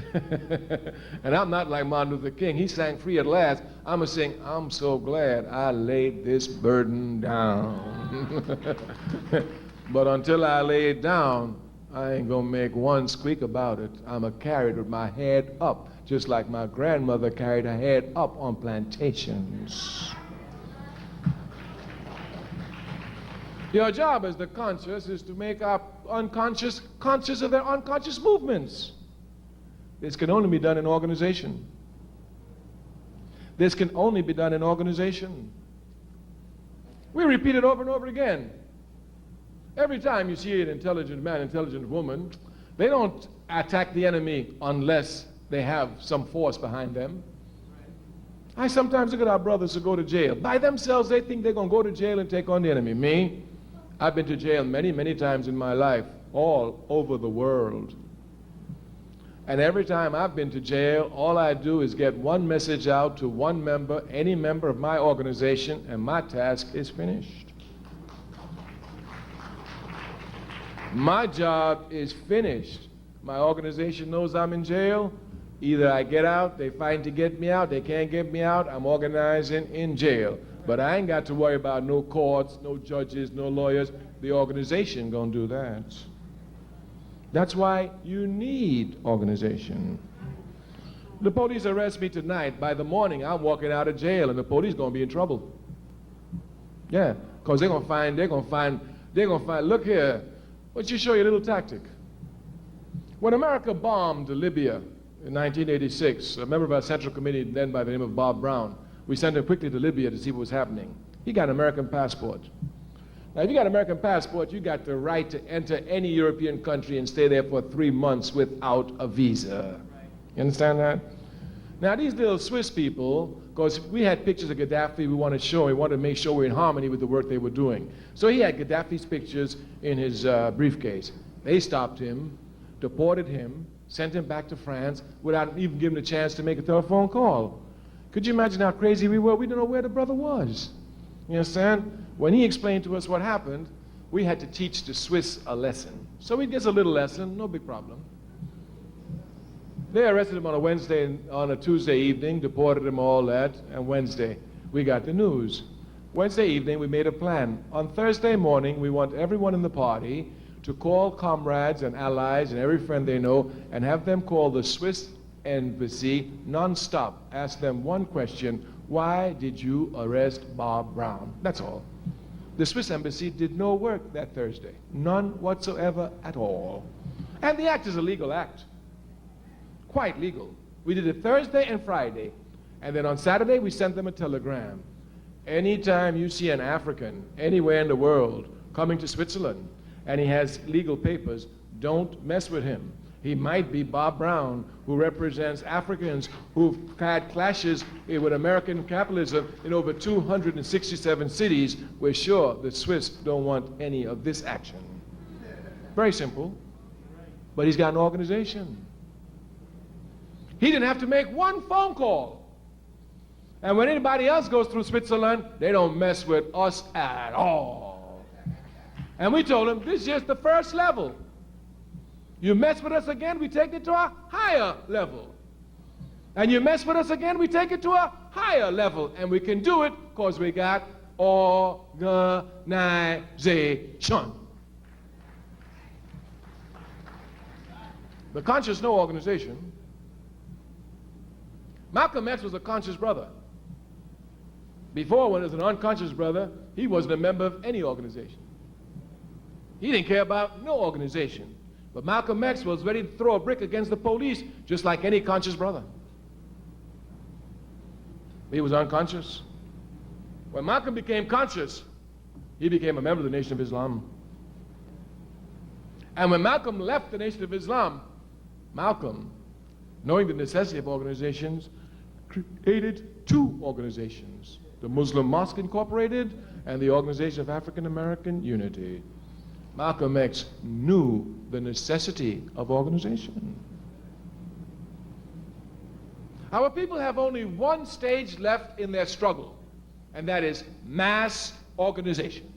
And I'm not like Martin Luther King. He sang "Free at Last." I'm going to sing, "I'm so glad I laid this burden down." But until I lay it down, I ain't going to make one squeak about it. I'm going to carry it with my head up, just like my grandmother carried her head up on plantations. Your job as the conscious is to make our unconscious conscious of their unconscious movements. This can only be done in organization. This can only be done in organization. We repeat it over and over again. Every time you see an intelligent man, intelligent woman, they don't attack the enemy unless they have some force behind them. I sometimes look at our brothers who go to jail. By themselves, they think they're going to go to jail and take on the enemy. Me? I've been to jail many, many times in my life, all over the world. And every time I've been to jail, all I do is get one message out to one member, any member of my organization, and my task is finished. My job is finished. My organization knows I'm in jail. Either I get out, they fight to get me out, they can't get me out, I'm organizing in jail. But I ain't got to worry about no courts, no judges, no lawyers. The organization gonna do that. That's why you need organization. The police arrest me tonight. By the morning, I'm walking out of jail, and the police gonna be in trouble. Yeah, because they're gonna find, look here, why don't you show you a little tactic? When America bombed Libya in 1986, a member of our Central Committee then by the name of Bob Brown, we sent him quickly to Libya to see what was happening. He got an American passport. Now, if you got an American passport, you got the right to enter any European country and stay there for 3 months without a visa. You understand that? Now, these little Swiss people, because we had pictures of Gaddafi we wanted to show, we wanted to make sure we're in harmony with the work they were doing. So he had Gaddafi's pictures in his briefcase. They stopped him, deported him, sent him back to France without even giving him a chance to make a telephone call. Could you imagine how crazy we were? We didn't know where the brother was. You understand? When he explained to us what happened, we had to teach the Swiss a lesson. So he gets a little lesson, no big problem. They arrested him on a Wednesday, on a Tuesday evening, deported him, all that, and Wednesday we got the news. Wednesday evening we made a plan. On Thursday morning we want everyone in the party to call comrades and allies and every friend they know and have them call the Swiss embassy non-stop. Ask them one question: why did you arrest Bob Brown? That's all. The Swiss embassy did no work that Thursday. None whatsoever at all. And the act is a legal act. Quite legal. We did it Thursday and Friday. And then on Saturday we sent them a telegram. Anytime you see an African anywhere in the world coming to Switzerland and he has legal papers, don't mess with him. He might be Bob Brown, who represents Africans who've had clashes with American capitalism in over 267 cities. We're sure the Swiss don't want any of this action. Very simple. But he's got an organization. He didn't have to make one phone call. And when anybody else goes through Switzerland, they don't mess with us at all. And we told him, this is just the first level. You mess with us again, we take it to a higher level. And you mess with us again, we take it to a higher level. And we can do it because we got organization. The conscious no organization. Malcolm X was a conscious brother. Before, when he was an unconscious brother, he wasn't a member of any organization. He didn't care about no organization. But Malcolm X was ready to throw a brick against the police, just like any conscious brother. He was unconscious. When Malcolm became conscious, he became a member of the Nation of Islam. And when Malcolm left the Nation of Islam, Malcolm, knowing the necessity of organizations, created two organizations, the Muslim Mosque Incorporated and the Organization of African American Unity. Malcolm X knew the necessity of organization. Our people have only one stage left in their struggle, and that is mass organization.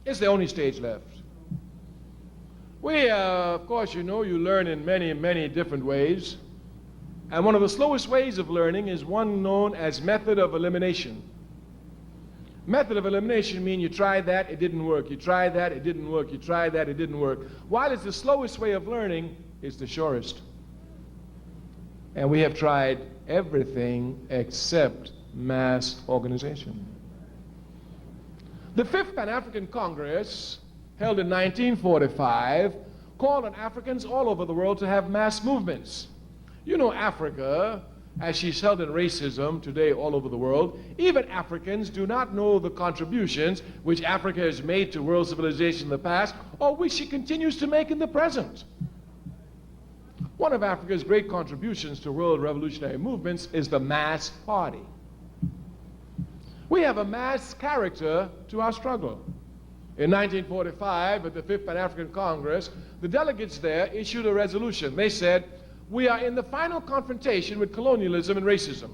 It's the only stage left. We, of course, you know, you learn in many, many different ways. And one of the slowest ways of learning is one known as method of elimination. Method of elimination means you try that, it didn't work. You try that, it didn't work. You try that, it didn't work. While it's the slowest way of learning, it's the surest. And we have tried everything except mass organization. The Fifth Pan-African Congress, held in 1945, called on Africans all over the world to have mass movements. You know, Africa, as she's held in racism today all over the world, even Africans do not know the contributions which Africa has made to world civilization in the past, or which she continues to make in the present. One of Africa's great contributions to world revolutionary movements is the mass party. We have a mass character to our struggle. In 1945, at the Fifth Pan-African Congress, the delegates there issued a resolution. They said, we are in the final confrontation with colonialism and racism.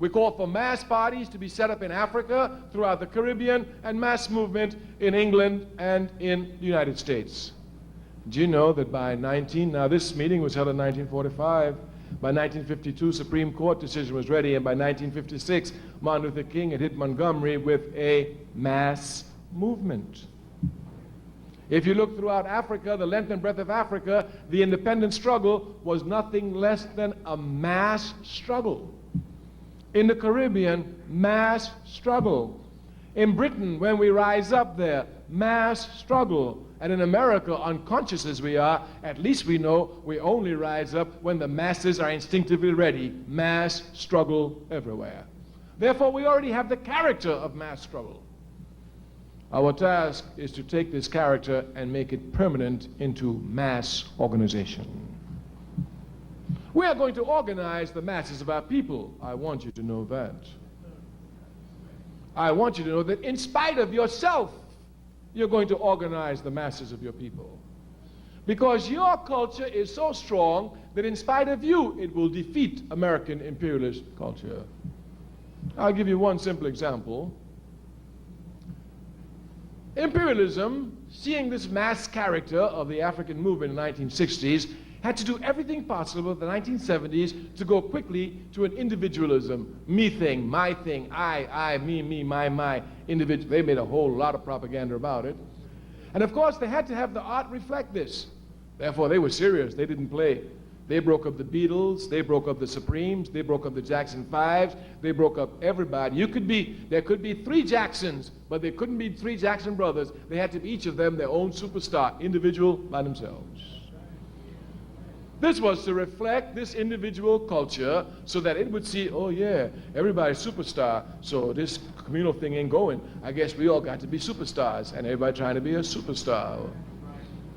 We call for mass parties to be set up in Africa, throughout the Caribbean, and mass movement in England and in the United States. Do you know that now this meeting was held in 1945. By 1952, Supreme Court decision was ready, and by 1956, Martin Luther King had hit Montgomery with a mass movement. If you look throughout Africa, the length and breadth of Africa, the independence struggle was nothing less than a mass struggle. In the Caribbean, mass struggle. In Britain, when we rise up there, mass struggle. And in America, unconscious as we are, at least we know we only rise up when the masses are instinctively ready. Mass struggle everywhere. Therefore, we already have the character of mass struggle. Our task is to take this character and make it permanent into mass organization. We are going to organize the masses of our people. I want you to know that. I want you to know that in spite of yourself, you're going to organize the masses of your people. Because your culture is so strong that in spite of you, it will defeat American imperialist culture. I'll give you one simple example. Imperialism, seeing this mass character of the African movement in the 1960s, had to do everything possible in the 1970s to go quickly to an individualism. Me thing, my thing, I, me, my, individual. They made a whole lot of propaganda about it. And of course, they had to have the art reflect this. Therefore, they were serious. They didn't play. They broke up the Beatles, they broke up the Supremes, they broke up the Jackson 5s, they broke up everybody. There could be 3 Jacksons, but there couldn't be 3 Jackson brothers. They had to be each of them their own superstar, individual by themselves. This was to reflect this individual culture so that it would see, oh yeah, everybody's superstar, so this communal thing ain't going. I guess we all got to be superstars, and everybody trying to be a superstar.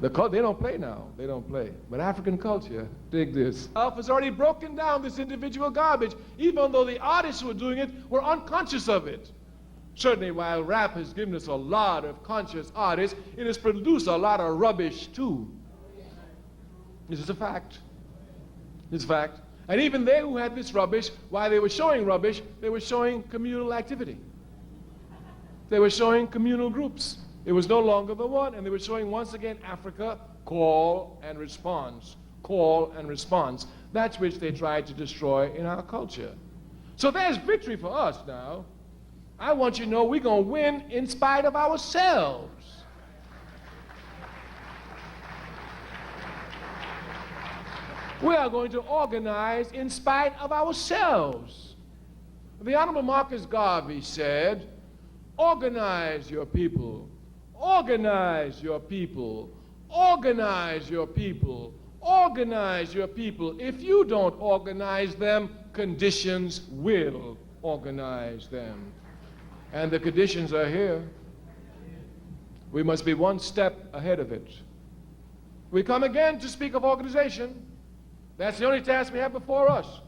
They don't play now. They don't play. But African culture, dig this, has already broken down this individual garbage, even though the artists who were doing it were unconscious of it. Certainly, while rap has given us a lot of conscious artists, it has produced a lot of rubbish too. This is a fact. It's a fact. And even they who had this rubbish, while they were showing rubbish, they were showing communal activity. They were showing communal groups. It was no longer the one, and they were showing once again Africa, call and response. Call and response. That's which they tried to destroy in our culture. So there's victory for us now. I want you to know we're going to win in spite of ourselves. We are going to organize in spite of ourselves. The Honorable Marcus Garvey said, organize your people, organize your people, organize your people, organize your people. If you don't organize them, conditions will organize them. And the conditions are here. We must be one step ahead of it. We come again to speak of organization. That's the only task we have before us.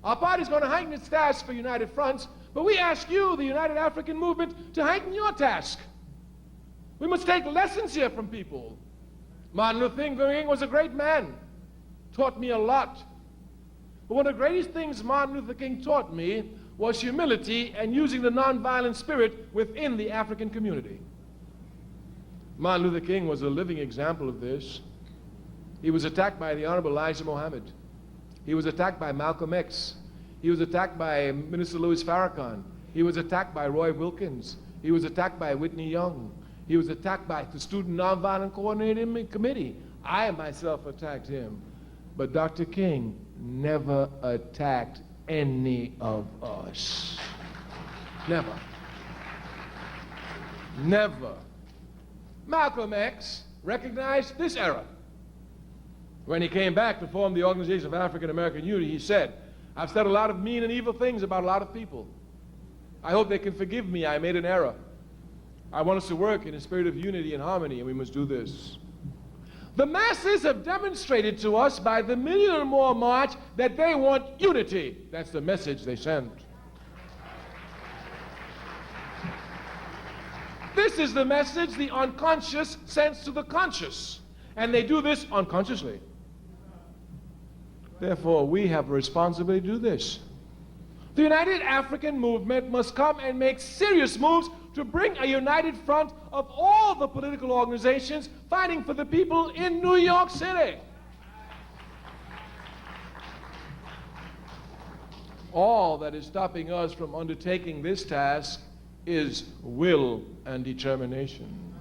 Our party is going to heighten its task for United Fronts, but we ask you, the United African Movement, to heighten your task. We must take lessons here from people. Martin Luther King was a great man, taught me a lot. But one of the greatest things Martin Luther King taught me was humility and using the nonviolent spirit within the African community. Martin Luther King was a living example of this. He was attacked by the Honorable Elijah Muhammad. He was attacked by Malcolm X. He was attacked by Minister Louis Farrakhan. He was attacked by Roy Wilkins. He was attacked by Whitney Young. He was attacked by the Student Nonviolent Coordinating Committee. I myself attacked him. But Dr. King never attacked any of us. Never. Never. Malcolm X recognized this error. When he came back to form the Organization of African American Unity, he said, I've said a lot of mean and evil things about a lot of people. I hope they can forgive me. I made an error. I want us to work in a spirit of unity and harmony, and we must do this. The masses have demonstrated to us by the million or more march that they want unity. That's the message they sent. This is the message the unconscious sends to the conscious, and they do this unconsciously. Therefore, we have a responsibility to do this. The United African Movement must come and make serious moves to bring a united front of all the political organizations fighting for the people in New York City. All that is stopping us from undertaking this task is will and determination.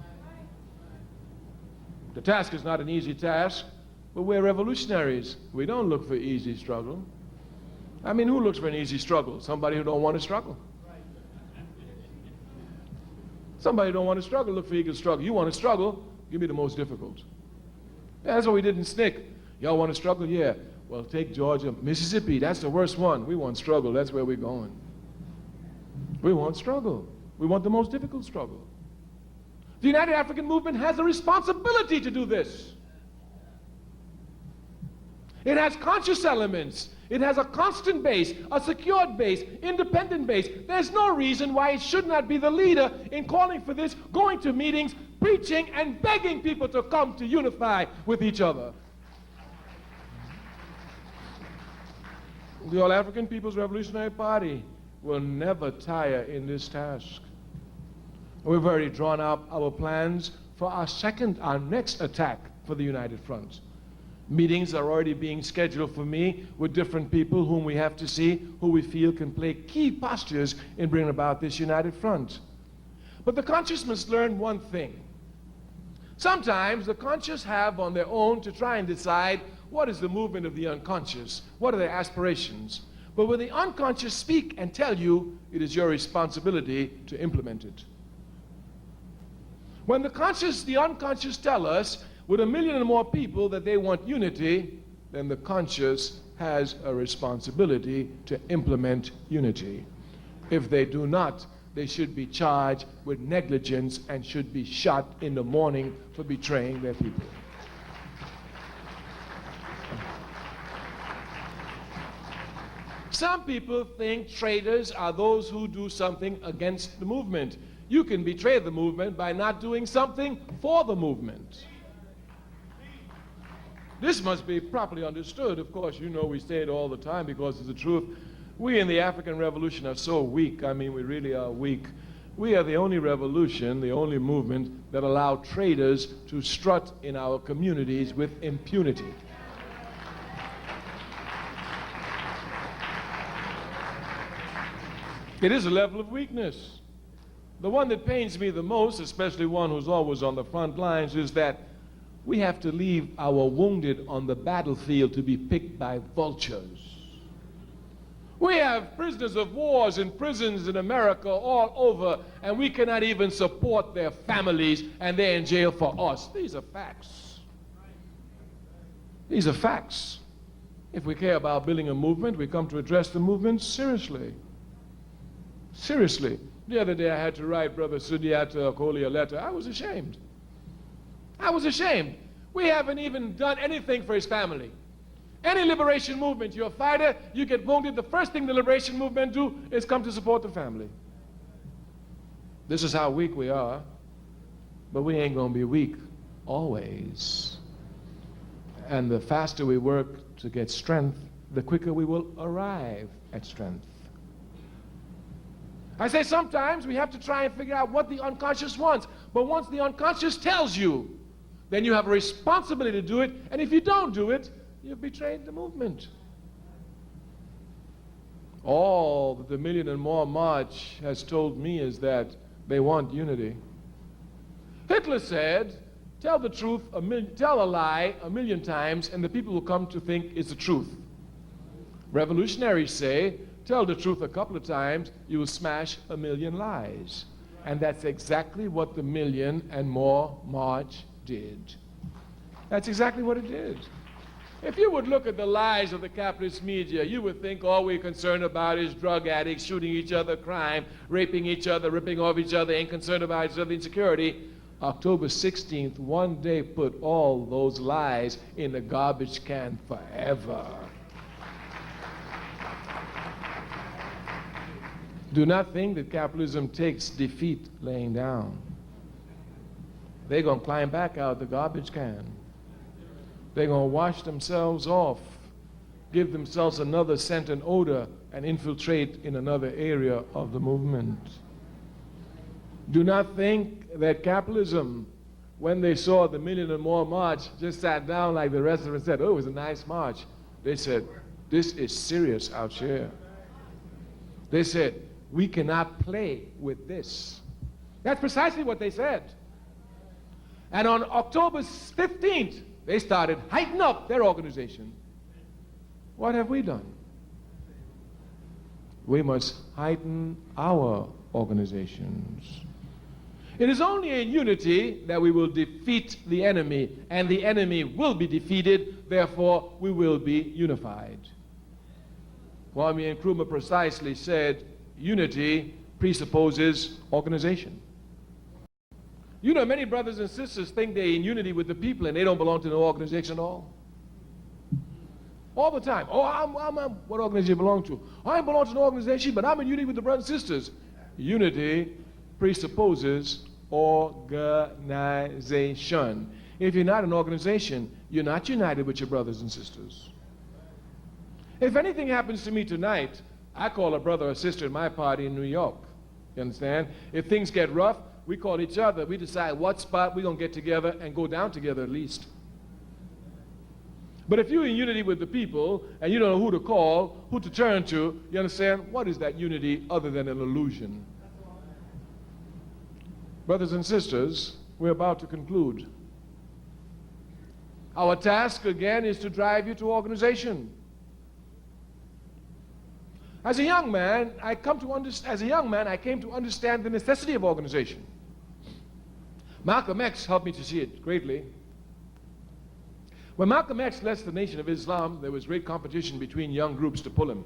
The task is not an easy task, but we're revolutionaries. We don't look for easy struggle. I mean, who looks for an easy struggle? Somebody who don't want to struggle. Somebody who don't want to struggle, look for eager struggle. You want to struggle, give me the most difficult. Yeah, that's what we did in SNCC. Y'all want to struggle? Yeah. Well, take Georgia, Mississippi, that's the worst one. We want struggle, that's where we're going. We want struggle. We want the most difficult struggle. The United African Movement has a responsibility to do this. It has conscious elements. It has a constant base, a secured base, independent base. There's no reason why it should not be the leader in calling for this, going to meetings, preaching, and begging people to come to unify with each other. The All-African People's Revolutionary Party will never tire in this task. We've already drawn up our plans for our next attack for the United Front. Meetings are already being scheduled for me with different people whom we have to see, who we feel can play key postures in bringing about this united front. But the conscious must learn one thing. Sometimes the conscious have on their own to try and decide what is the movement of the unconscious, what are their aspirations. But when the unconscious speak and tell you, it is your responsibility to implement it. When the unconscious tell us, with 1 million or more people, that they want unity, then the conscious has a responsibility to implement unity. If they do not, they should be charged with negligence and should be shot in the morning for betraying their people. Some people think traitors are those who do something against the movement. You can betray the movement by not doing something for the movement. This must be properly understood. Of course, you know we say it all the time because it's the truth. We in the African Revolution are so weak. I mean, we really are weak. We are the only revolution, the only movement that allowed traitors to strut in our communities with impunity. It is a level of weakness. The one that pains me the most, especially one who's always on the front lines, is that we have to leave our wounded on the battlefield to be picked by vultures. We have prisoners of wars in prisons in America all over, and we cannot even support their families, and they're in jail for us. These are facts. These are facts. If we care about building a movement, we come to address the movement seriously. Seriously. The other day I had to write Brother Sudiata Okoli a letter. I was ashamed. I was ashamed. We haven't even done anything for his family. Any liberation movement, you're a fighter, you get wounded, the first thing the liberation movement do is come to support the family. This is how weak we are, but we ain't gonna be weak always. And the faster we work to get strength, the quicker we will arrive at strength. I say sometimes we have to try and figure out what the unconscious wants, but once the unconscious tells you, then you have a responsibility to do it, and if you don't do it, you've betrayed the movement. All that the Million and More March has told me is that they want unity. Hitler said, tell the truth, tell a lie 1,000,000 times, and the people will come to think it's the truth. Revolutionaries say, tell the truth a couple of times, you will smash 1,000,000 lies. And that's exactly what the Million and More March did. That's exactly what it did. If you would look at the lies of the capitalist media, you would think all we're concerned about is drug addicts shooting each other, crime, raping each other, ripping off each other, ain't concerned about each other, insecurity. October 16th, one day put all those lies in the garbage can forever. Do not think that capitalism takes defeat laying down. They're going to climb back out the garbage can. They're going to wash themselves off, give themselves another scent and odor, and infiltrate in another area of the movement. Do not think that capitalism, when they saw the Million and More March, just sat down like the rest of them and said, oh, it was a nice march. They said, this is serious out here. They said, we cannot play with this. That's precisely what they said. And on October 15th, they started heightening up their organization. What have we done? We must heighten our organizations. It is only in unity that we will defeat the enemy, and the enemy will be defeated, therefore we will be unified. Kwame Nkrumah precisely said, unity presupposes organization. You know, many brothers and sisters think they're in unity with the people and they don't belong to no organization at all. All the time. Oh, what organization you belong to? I belong to no organization, but I'm in unity with the brothers and sisters. Unity presupposes organization. If you're not an organization, you're not united with your brothers and sisters. If anything happens to me tonight, I call a brother or sister in my party in New York. You understand? If things get rough, we call each other. We decide what spot we're going to get together and go down together at least. But if you're in unity with the people and you don't know who to call, who to turn to, you understand? What is that unity other than an illusion? Brothers and sisters, we're about to conclude. Our task again is to drive you to organization. As a young man, I came to understand the necessity of organization. Malcolm X helped me to see it greatly. When Malcolm X left the Nation of Islam, there was great competition between young groups to pull him.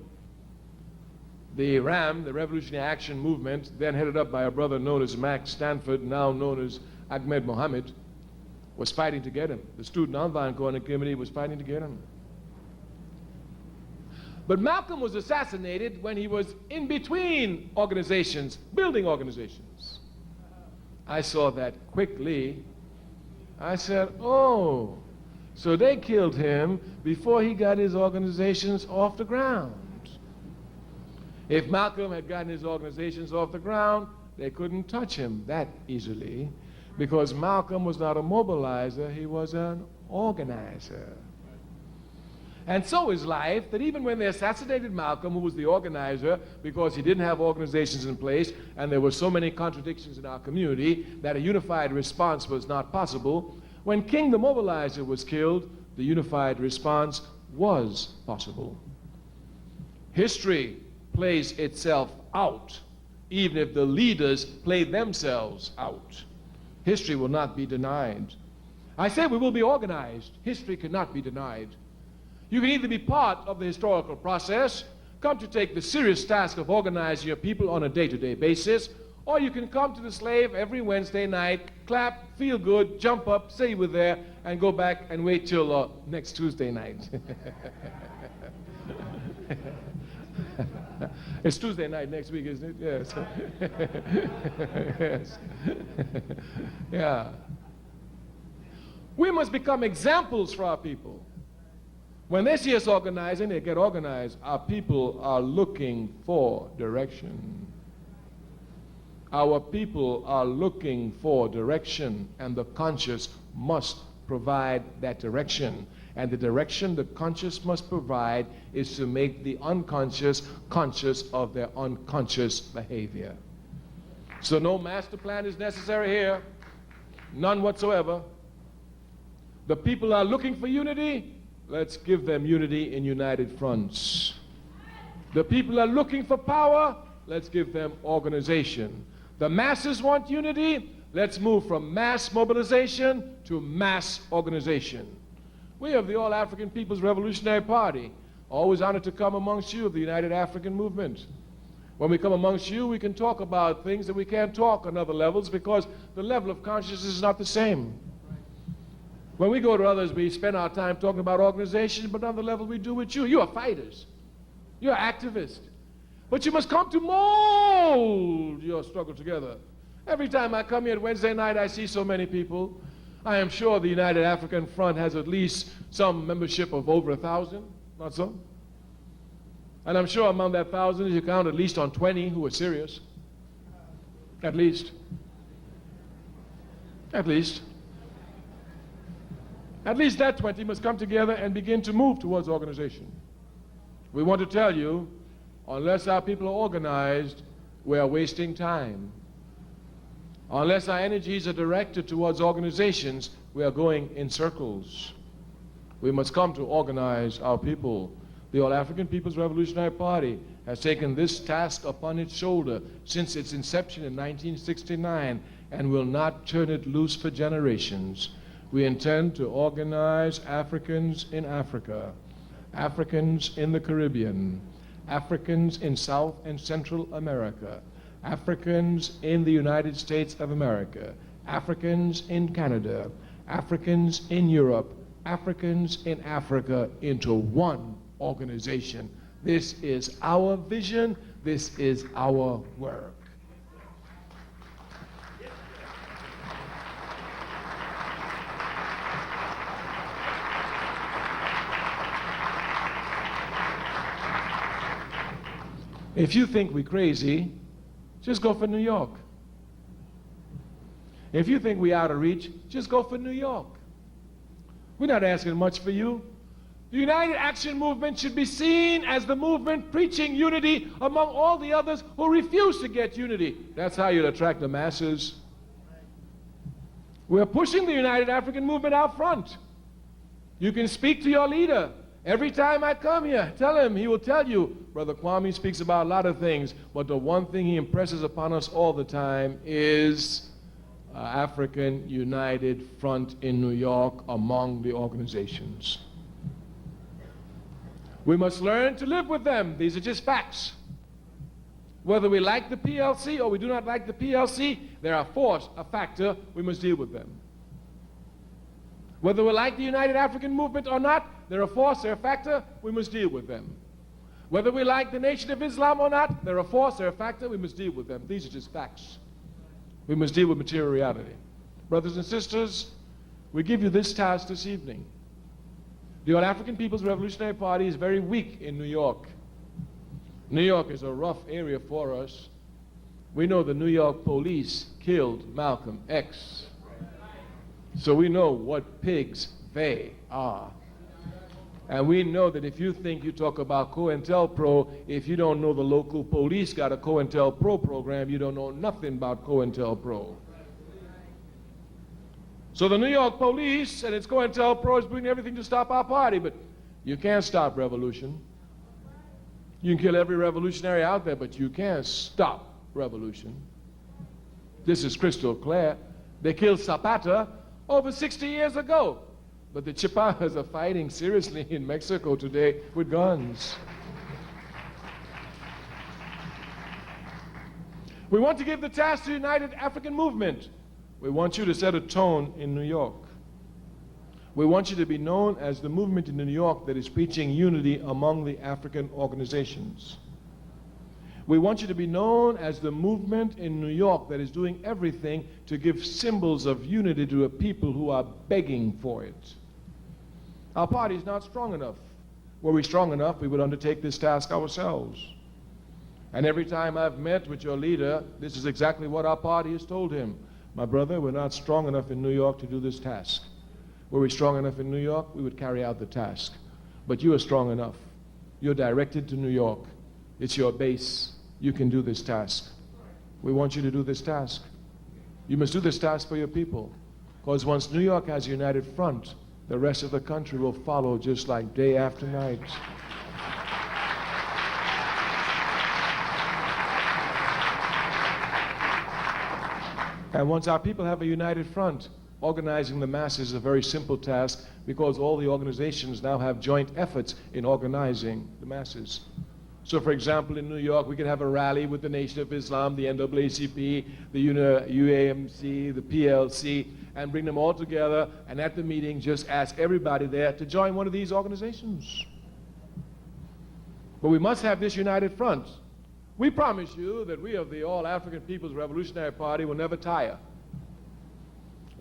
The RAM, the Revolutionary Action Movement, then headed up by a brother known as Max Stanford, now known as Ahmed Mohammed, was fighting to get him. The Student Nonviolent Coordinating Committee was fighting to get him. But Malcolm was assassinated when he was in between organizations, building organizations. I saw that quickly. I said, oh, so they killed him before he got his organizations off the ground. If Malcolm had gotten his organizations off the ground, they couldn't touch him that easily, because Malcolm was not a mobilizer, he was an organizer. And so is life, that even when they assassinated Malcolm, who was the organizer, because he didn't have organizations in place, and there were so many contradictions in our community that a unified response was not possible, when King the Mobilizer was killed, the unified response was possible. History plays itself out, even if the leaders play themselves out. History will not be denied. I say we will be organized. History cannot be denied. You can either be part of the historical process, come to take the serious task of organizing your people on a day-to-day basis, or you can come to the slave every Wednesday night, clap, feel good, jump up, say you were there, and go back and wait till next Tuesday night. It's Tuesday night next week, isn't it? Yes. Yes. Yeah. We must become examples for our people. When they see us organizing, they get organized. Our people are looking for direction. Our people are looking for direction, and the conscious must provide that direction. And the direction the conscious must provide is to make the unconscious conscious of their unconscious behavior. So no master plan is necessary here, none whatsoever. The people are looking for unity. Let's give them unity in united fronts. The people are looking for power. Let's give them organization. The masses want unity. Let's move from mass mobilization to mass organization. We of the All African People's Revolutionary Party, always honored to come amongst you of the United African Movement. When we come amongst you, we can talk about things that we can't talk on other levels because the level of consciousness is not the same. When we go to others, we spend our time talking about organizations, but on the level we do with you. You are fighters. You're activists. But you must come to mold your struggle together. Every time I come here at Wednesday night, I see so many people. I am sure the United African Front has at least some membership of over 1,000, not so? And I'm sure among that 1,000, you count at least on 20 who are serious. At least. At least. At least that 20 must come together and begin to move towards organization. We want to tell you, unless our people are organized, we are wasting time. Unless our energies are directed towards organizations, we are going in circles. We must come to organize our people. The All African People's Revolutionary Party has taken this task upon its shoulder since its inception in 1969 and will not turn it loose for generations. We intend to organize Africans in Africa, Africans in the Caribbean, Africans in South and Central America, Africans in the United States of America, Africans in Canada, Africans in Europe, Africans in Africa into one organization. This is our vision. This is our work. If you think we're crazy, just go for New York. If you think we're out of reach, just go for New York. We're not asking much for you. The United Action Movement should be seen as the movement preaching unity among all the others who refuse to get unity. That's how you'll attract the masses. We're pushing the United African Movement out front. You can speak to your leader. Every time I come here, tell him, he will tell you, Brother Kwame speaks about a lot of things, but the one thing he impresses upon us all the time is African United Front in New York among the organizations. We must learn to live with them. These are just facts. Whether we like the PLC or we do not like the PLC, they're a force, a factor, we must deal with them. Whether we like the United African Movement or not, they're a force, they're a factor, we must deal with them. Whether we like the Nation of Islam or not, they're a force, they're a factor, we must deal with them. These are just facts. We must deal with material reality. Brothers and sisters, we give you this task this evening. The All-African People's Revolutionary Party is very weak in New York. New York is a rough area for us. We know the New York police killed Malcolm X. So we know what pigs they are. And we know that if you think you talk about COINTELPRO, if you don't know the local police got a COINTELPRO program, you don't know nothing about COINTELPRO. So the New York police and its COINTELPRO is doing everything to stop our party, but you can't stop revolution. You can kill every revolutionary out there, but you can't stop revolution. This is crystal clear. They killed Zapata over 60 years ago. But the Chipanas are fighting seriously in Mexico today with guns. We want to give the task to the United African Movement. We want you to set a tone in New York. We want you to be known as the movement in New York that is preaching unity among the African organizations. We want you to be known as the movement in New York that is doing everything to give symbols of unity to a people who are begging for it. Our party is not strong enough. Were we strong enough, we would undertake this task ourselves. And every time I've met with your leader, this is exactly what our party has told him. My brother, we're not strong enough in New York to do this task. Were we strong enough in New York, we would carry out the task. But you are strong enough. You're directed to New York. It's your base. You can do this task. We want you to do this task. You must do this task for your people. Because once New York has a united front, the rest of the country will follow just like day after night. And once our people have a united front, organizing the masses is a very simple task because all the organizations now have joint efforts in organizing the masses. So, for example, in New York, we could have a rally with the Nation of Islam, the NAACP, the UAMC, the PLC, and bring them all together, and at the meeting, just ask everybody there to join one of these organizations. But we must have this united front. We promise you that we of the All-African People's Revolutionary Party will never tire.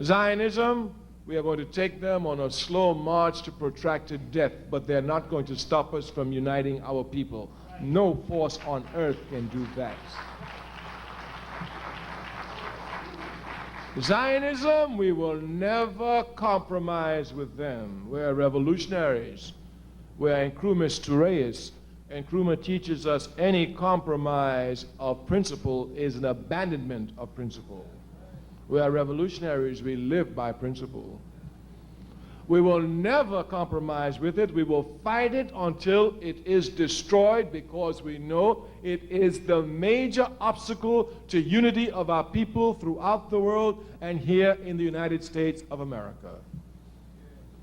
Zionism, we are going to take them on a slow march to protracted death, but they're not going to stop us from uniting our people. No force on earth can do that. Zionism, we will never compromise with them. We're revolutionaries. We're Kwame Toureists. And Nkrumah teaches us any compromise of principle is an abandonment of principle. We are revolutionaries. We live by principle. We will never compromise with it. We will fight it until it is destroyed because we know it is the major obstacle to unity of our people throughout the world and here in the United States of America.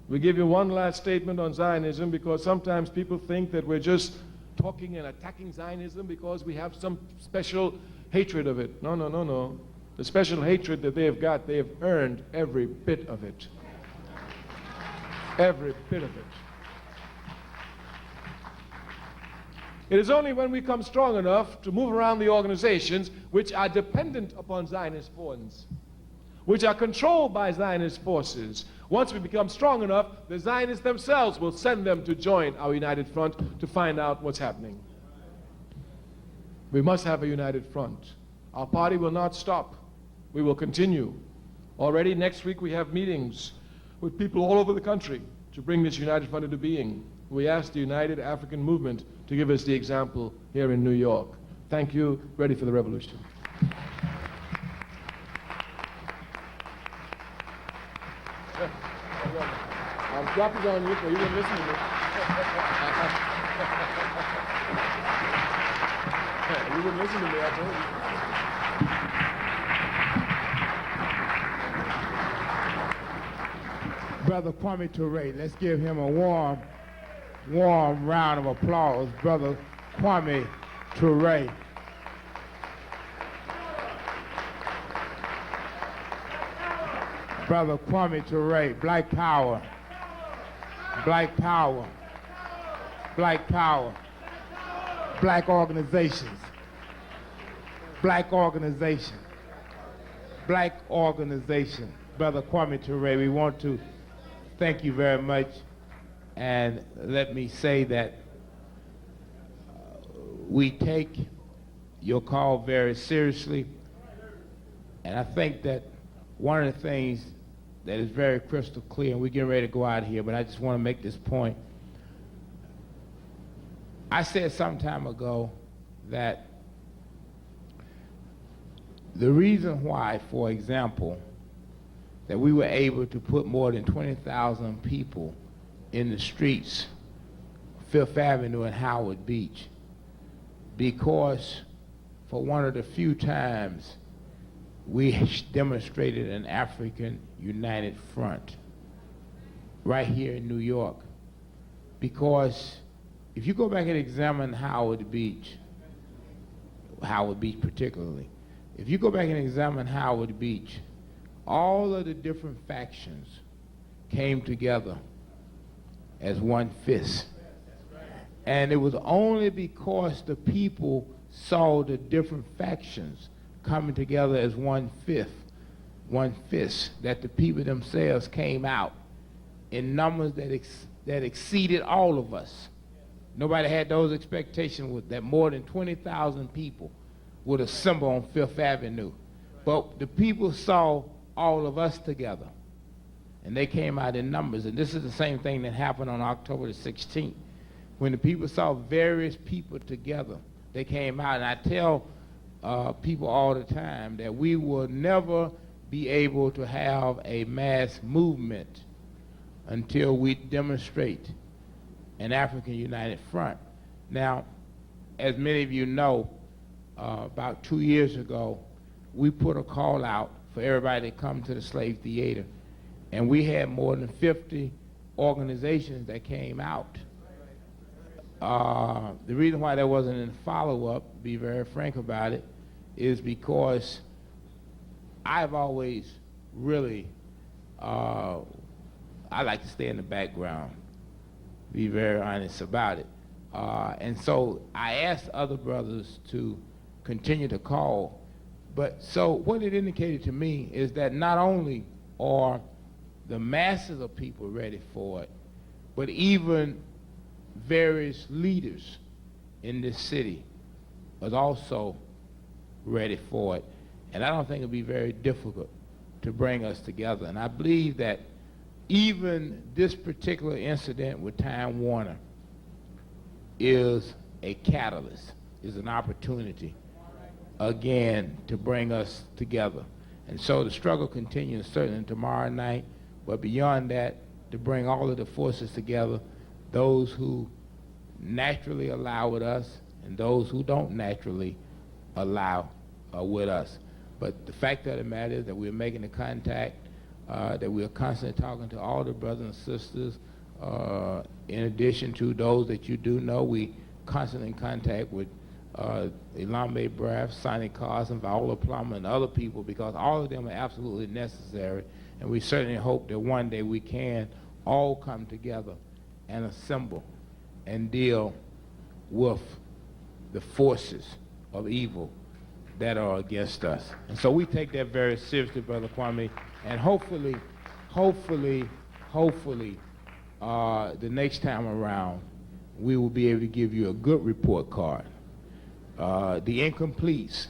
We give you one last statement on Zionism because sometimes people think that we're just talking and attacking Zionism because we have some special hatred of it. No, no, no, no. The special hatred that they have got, they have earned every bit of it. Every bit of it. It is only when we come strong enough to move around the organizations which are dependent upon Zionist funds, which are controlled by Zionist forces. Once we become strong enough, the Zionists themselves will send them to join our united front to find out what's happening. We must have a united front. Our party will not stop. We will continue. Already next week we have meetings with people all over the country to bring this united front into being. We ask the United African Movement to give us the example here in New York. Thank you. Ready for the revolution. I'm dropping on you, but you didn't listen to me. You wouldn't listen to me, I told you. Brother Kwame Toure, let's give him a warm round of applause. Brother Kwame Toure. Brother Kwame Toure, Black Power, Black Power, Black Power, Black organizations, Black organization, Black organization. Brother Kwame Toure, we want to thank you very much, and let me say that we take your call very seriously, and I think that one of the things that is very crystal clear, and we're getting ready to go out here, but I just want to make this point. I said some time ago that the reason why, for example, that we were able to put more than 20,000 people in the streets, Fifth Avenue and Howard Beach, because for one of the few times we demonstrated an African united front right here in New York. Because if you go back and examine Howard Beach particularly, if you go back and examine Howard Beach, all of the different factions came together as one fist. And it was only because the people saw the different factions coming together as one fist, that the people themselves came out in numbers that exceeded all of us. Nobody had those expectations that more than 20,000 people would assemble on Fifth Avenue. But the people saw all of us together, and they came out in numbers. And this is the same thing that happened on October the 16th. When the people saw various people together, they came out. And I tell people all the time that we will never be able to have a mass movement until we demonstrate an African United Front. Now, as many of you know, about 2 years ago, we put a call out for everybody to come to the Slave Theater. And we had more than 50 organizations that came out. The reason why there wasn't any follow-up, be very frank about it, is because I've always really, I like to stay in the background, be very honest about it. And so I asked other brothers to continue to call. But so what it indicated to me is that not only are the masses of people ready for it, but even various leaders in this city was also ready for it. And I don't think it'll be very difficult to bring us together. And I believe that even this particular incident with Time Warner is a catalyst, is an opportunity, again, to bring us together. And so the struggle continues certainly tomorrow night, but beyond that, to bring all of the forces together, those who naturally allow with us and those who don't naturally allow with us. But the fact of the matter is that we're making the contact, that we're constantly talking to all the brothers and sisters. In addition to those that you do know, we constantly in contact with Elambe Braff, Sonny Carson, Viola Plummer, and other people, because all of them are absolutely necessary. And we certainly hope that one day we can all come together and assemble and deal with the forces of evil that are against us. And so we take that very seriously, Brother Kwame, and hopefully, the next time around, we will be able to give you a good report card. The incompletes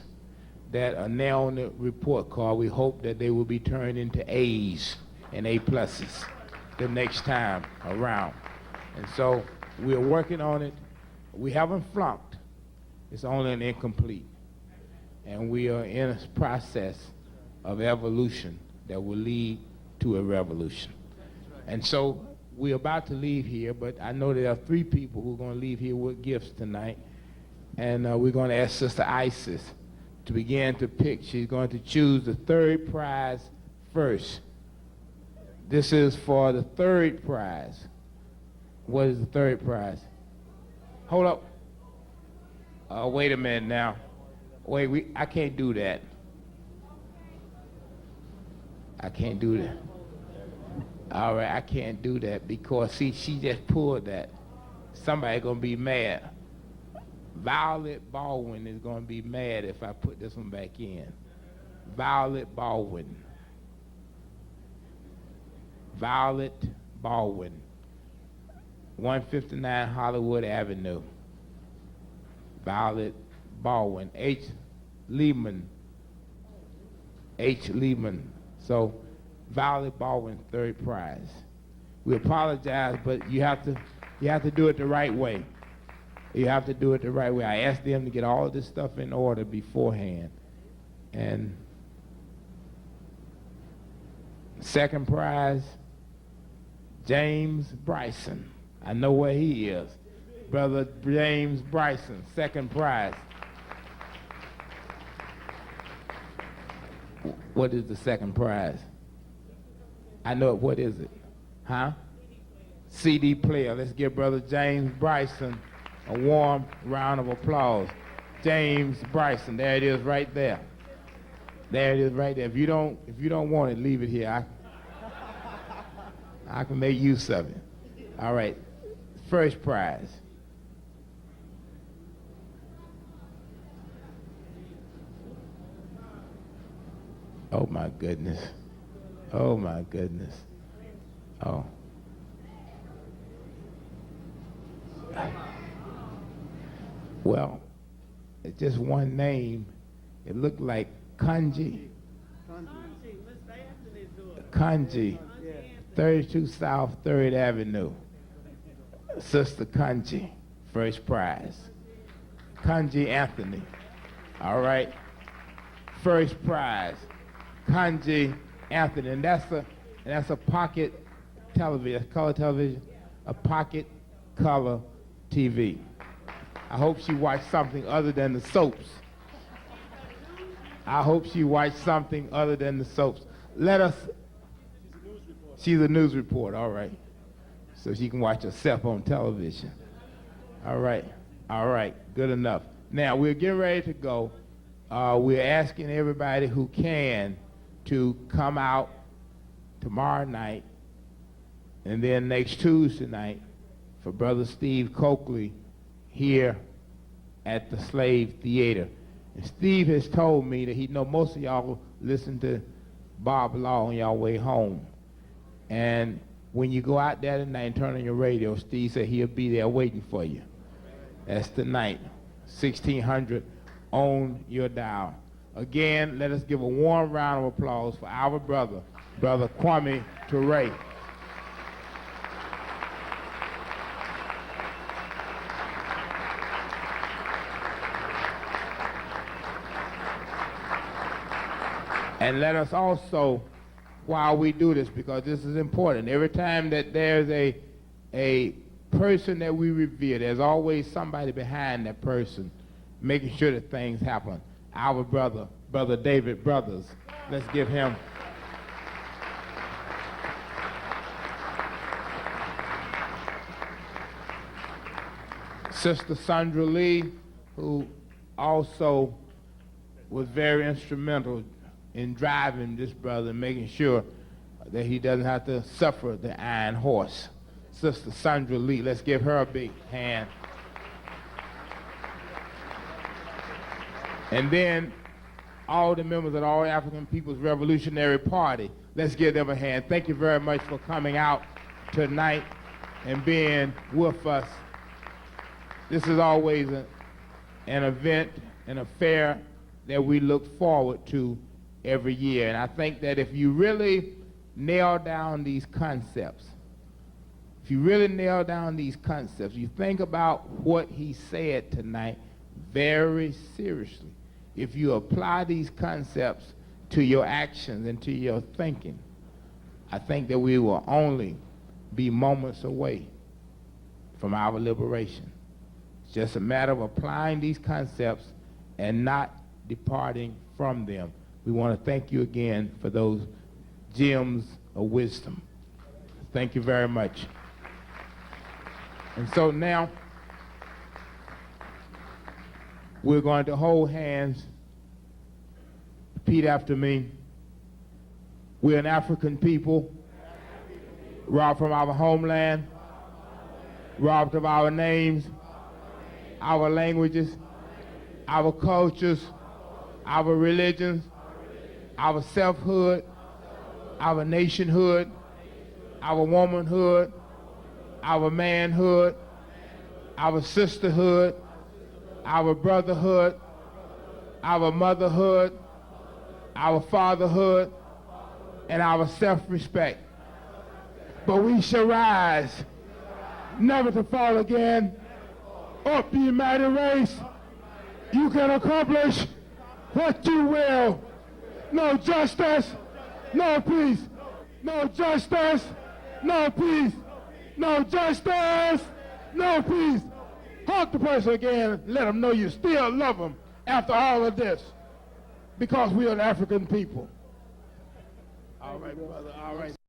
that are now on the report card, we hope that they will be turned into A's and A pluses the next time around. And so we're working on it. We haven't flunked. It's only an incomplete. And we are in a process of evolution that will lead to a revolution. And so we're about to leave here, but I know there are 3 people who are going to leave here with gifts tonight. And we're going to ask Sister Isis to begin to pick. She's going to choose the 3rd prize first. This is for the 3rd prize. What is the 3rd prize? Hold up. Wait a minute now. Wait, I can't do that. I can't do that. All right, I can't do that because, see, she just pulled that. Somebody gonna be mad. Violet Baldwin is gonna be mad if I put this one back in. Violet Baldwin. Violet Baldwin. 159 Hollywood Avenue. Violet Baldwin. H. Lehman. H. Lehman. So, Violet Baldwin, third prize. We apologize, but you have to do it the right way. You have to do it the right way. I asked them to get all of this stuff in order beforehand. And second prize, James Bryson. I know where he is. Brother James Bryson, second prize. What is the second prize? I know it. What is it? Huh? CD player. Let's give Brother James Bryson a warm round of applause. James Bryson. There it is right there. There it is right there. If you don't want it, leave it here. I can make use of it. All right. First prize. Oh my goodness. Oh my goodness. Oh. Well, it's just one name. It looked like Kanji. Kanji. 32 South 3rd Avenue. Sister Kanji, first prize. Kanji Anthony. All right. First prize. Kanji Anthony. And that's a pocket television, color television, a pocket color TV. I hope she watched something other than the soaps. I hope she watched something other than the soaps. She's a news reporter, all right. So she can watch herself on television. All right, good enough. Now, we're getting ready to go. We're asking everybody who can to come out tomorrow night and then next Tuesday night for Brother Steve Coakley here at the Slave Theater. And Steve has told me that he know most of y'all listen to Bob Law on y'all way home. And when you go out there tonight and turn on your radio, Steve said he'll be there waiting for you. That's tonight, 1600 on your dial. Again, let us give a warm round of applause for our brother, Brother Kwame Toure. And let us also, while we do this, because this is important, every time that there's a person that we revere, there's always somebody behind that person making sure that things happen. Our brother, Brother David Brothers. Let's give him. Sister Sandra Lee, who also was very instrumental in driving this brother and making sure that he doesn't have to suffer the iron horse. Sister Sandra Lee, let's give her a big hand. And then all the members of the All African People's Revolutionary Party, let's give them a hand. Thank you very much for coming out tonight and being with us. This is always an event, an affair that we look forward to every year. And I think that if you really nail down these concepts, you think about what he said tonight very seriously. If you apply these concepts to your actions and to your thinking, I think that we will only be moments away from our liberation. It's just a matter of applying these concepts and not departing from them. We want to thank you again for those gems of wisdom. Thank you very much. And so now, we're going to hold hands. Repeat after me. We're an African people, robbed from our homeland, robbed of our names, our languages, our cultures, our religions, our selfhood, our nationhood, our womanhood, our manhood, our sisterhood, our brotherhood, our motherhood, our fatherhood, and our self-respect. But we shall rise, never to fall again. Up, ye mighty race, you can accomplish what you will. No justice, no peace. No justice, no peace. No justice, no peace. Hug the person again, let them know you still love them after all of this, because we are an African people. All right, brother, all right.